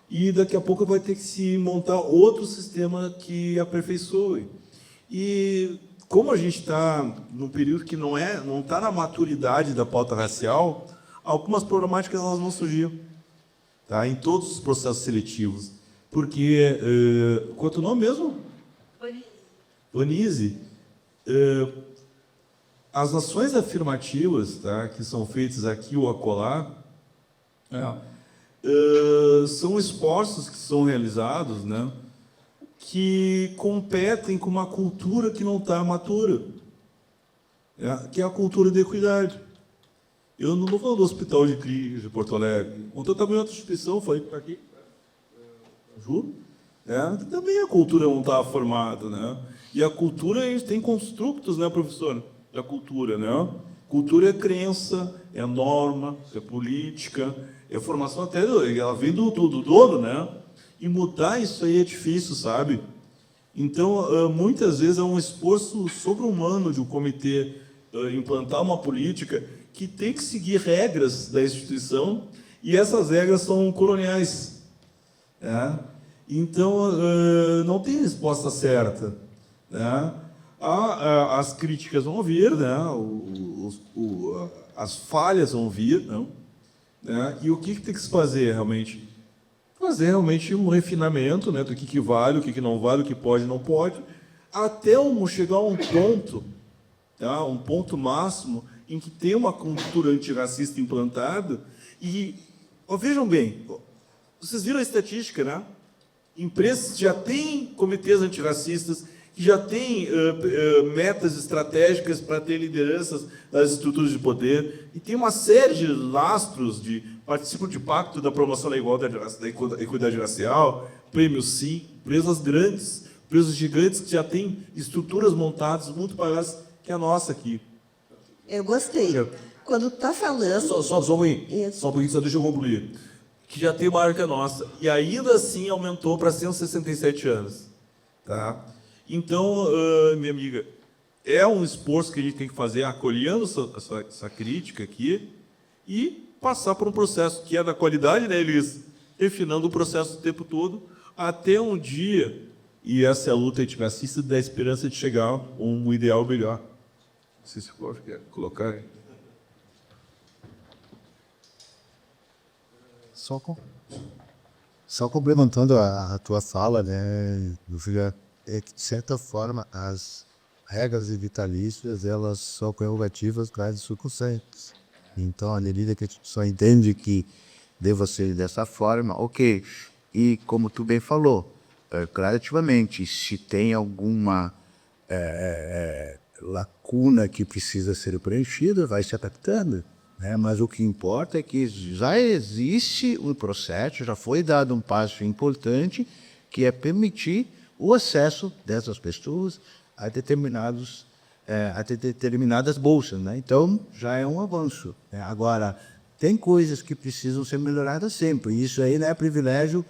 F: E daqui a pouco vai ter que se montar outro sistema que aperfeiçoe. E como a gente está num período que não está na maturidade da pauta racial, algumas problemáticas elas vão surgir, tá? Em todos os processos seletivos. Porque, quanto o nome mesmo? Onise. As ações afirmativas, tá, que são feitas aqui ou acolá, são esforços que são realizados, né, que competem com uma cultura que não está matura, que é a cultura da equidade. Eu não estou falando do Hospital de Clínicas de Porto Alegre. Ontem eu estava em outra instituição, falei para aqui, juro, que também a cultura não está formada, né? E a cultura, a gente tem construtos, né, professor? Da cultura, né? Cultura é crença, é norma, é política, é formação até, ela vem do dono, né? E mudar isso aí é difícil, sabe? Então, muitas vezes é um esforço sobre-humano de um comitê implantar uma política que tem que seguir regras da instituição, e essas regras são coloniais, né? Então, não tem resposta certa, né? As críticas vão vir, né? As falhas vão vir, não? Né? E o que tem que se fazer realmente? Fazer realmente um refinamento, né, do que vale, o que não vale, o que pode e não pode, até chegar a um ponto, tá? Um ponto máximo em que tem uma cultura antirracista implantada. E vejam bem, vocês viram a estatística, né? Empresas que já têm comitês antirracistas, que já têm metas estratégicas para ter lideranças das estruturas de poder, e tem uma série de lastros de participam de pacto da promoção da equidade racial, prêmio Sim, empresas grandes, empresas gigantes que já têm estruturas montadas muito maiores que a nossa aqui.
H: Eu gostei. Quando está falando...
F: Só um pouquinho, só deixa eu concluir. Que já tem maior que a nossa. E ainda assim aumentou para 167 anos. Tá? Então, minha amiga, é um esforço que a gente tem que fazer, acolhendo essa crítica aqui, e passar por um processo que é da qualidade, né, Elis? Refinando o processo o tempo todo, até um dia, e essa é a luta antirracista, da esperança de chegar a um ideal melhor. Não sei se você quer colocar aí.
D: Só complementando a tua fala, né, é que, de certa forma, as regras vitalícias, elas são prerrogativas das circunstâncias. Então, à medida que a gente só entende que deva ser dessa forma, ok. E, como tu bem falou, gradativamente, se tem alguma lacuna que precisa ser preenchida, vai se adaptando, né? Mas o que importa é que já existe um processo, já foi dado um passo importante, que é permitir o acesso dessas pessoas a determinadas bolsas, né? Então, já é um avanço, né? Agora, tem coisas que precisam ser melhoradas sempre. Isso aí não é privilégio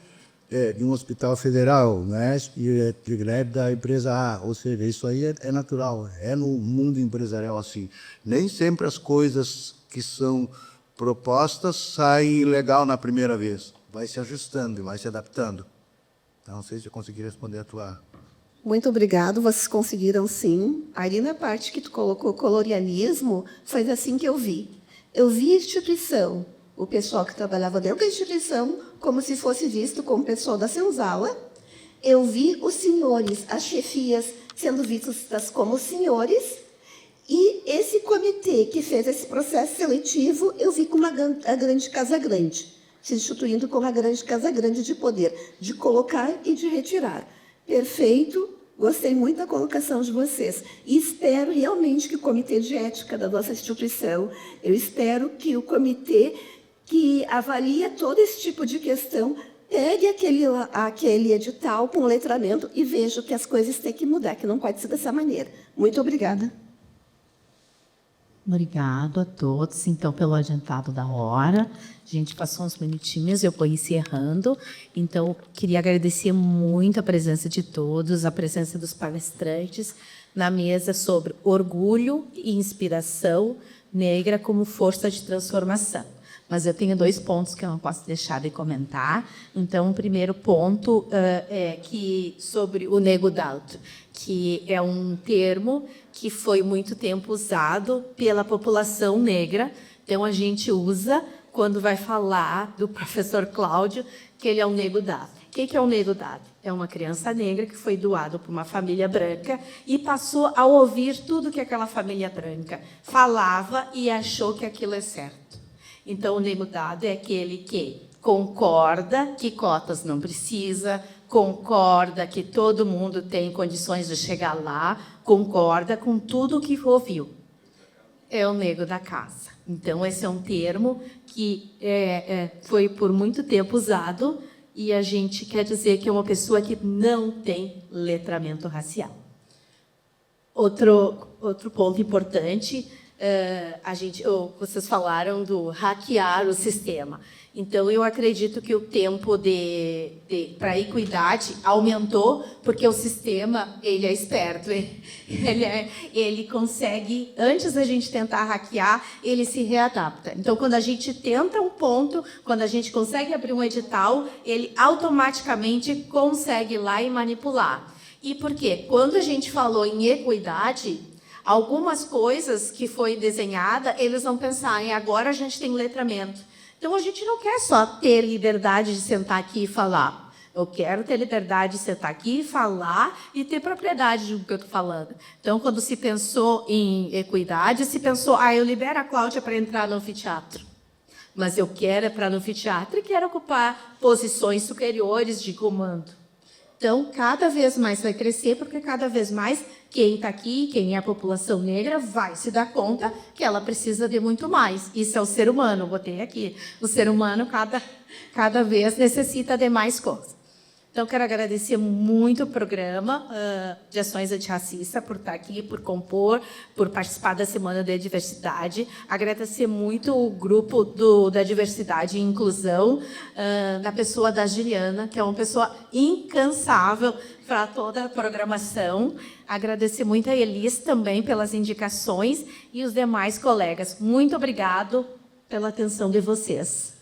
D: de um hospital federal, né? E é privilégio da empresa A. Ou seja, isso aí é natural. É no mundo empresarial assim. Nem sempre as coisas que são propostas saem legal na primeira vez. Vai se ajustando e vai se adaptando. Então, não sei se eu consegui responder a tua...
H: Muito obrigado, vocês conseguiram sim. Ali na parte que tu colocou colonialismo, foi assim que eu vi. Eu vi a instituição, o pessoal que trabalhava dentro da instituição, como se fosse visto como pessoal da senzala. Eu vi os senhores, as chefias, sendo vistas como senhores. E esse comitê que fez esse processo seletivo, eu vi como a grande Casa Grande, se instituindo como a grande Casa Grande de poder, de colocar e de retirar. Perfeito, gostei muito da colocação de vocês. E espero realmente que o Comitê de Ética da nossa instituição, eu espero que o comitê que avalia todo esse tipo de questão pegue aquele edital com letramento e veja que as coisas têm que mudar, que não pode ser dessa maneira. Muito obrigada.
A: Obrigado a todos, então, pelo adiantado da hora. A gente passou uns minutinhos, eu vou encerrando. Então, queria agradecer muito a presença de todos, a presença dos palestrantes na mesa sobre orgulho e inspiração negra como força de transformação. Mas eu tenho 2 pontos que eu não posso deixar de comentar. Então, o primeiro ponto é que sobre o nego d'alto, que é um termo que foi muito tempo usado pela população negra. Então, a gente usa quando vai falar do professor Cláudio, que ele é um nego dado. O que é um nego dado? É uma criança negra que foi doado por uma família branca e passou a ouvir tudo que aquela família branca falava e achou que aquilo é certo. Então, o nego dado é aquele que concorda que cotas não precisa, concorda que todo mundo tem condições de chegar lá, concorda com tudo o que ouviu. É o nego da casa. Então, esse é um termo que foi por muito tempo usado e a gente quer dizer que é uma pessoa que não tem letramento racial. Outro ponto importante, vocês falaram do hackear o sistema. Então, eu acredito que o tempo para a equidade aumentou, porque o sistema ele é esperto. Ele consegue, antes da gente tentar hackear, ele se readapta. Então, quando a gente tenta um ponto, quando a gente consegue abrir um edital, ele automaticamente consegue ir lá e manipular. E por quê? Quando a gente falou em equidade, algumas coisas que foi desenhada, eles vão pensar, agora a gente tem letramento. Então, a gente não quer só ter liberdade de sentar aqui e falar. Eu quero ter liberdade de sentar aqui e falar e ter propriedade do que eu estou falando. Então, quando se pensou em equidade, se pensou, eu libero a Cláudia para entrar no anfiteatro. Mas eu quero ir para no anfiteatro e quero ocupar posições superiores de comando. Então, cada vez mais vai crescer, porque cada vez mais quem está aqui, quem é a população negra, vai se dar conta que ela precisa de muito mais. Isso é o ser humano, botei aqui. O ser humano, cada vez, necessita de mais coisas. Então, quero agradecer muito o programa de Ações Antirracistas por estar aqui, por compor, por participar da Semana da Diversidade. Agradecer muito o grupo da Diversidade e Inclusão, na pessoa da Juliana, que é uma pessoa incansável para toda a programação. Agradecer muito a Elis também pelas indicações e os demais colegas. Muito obrigado pela atenção de vocês.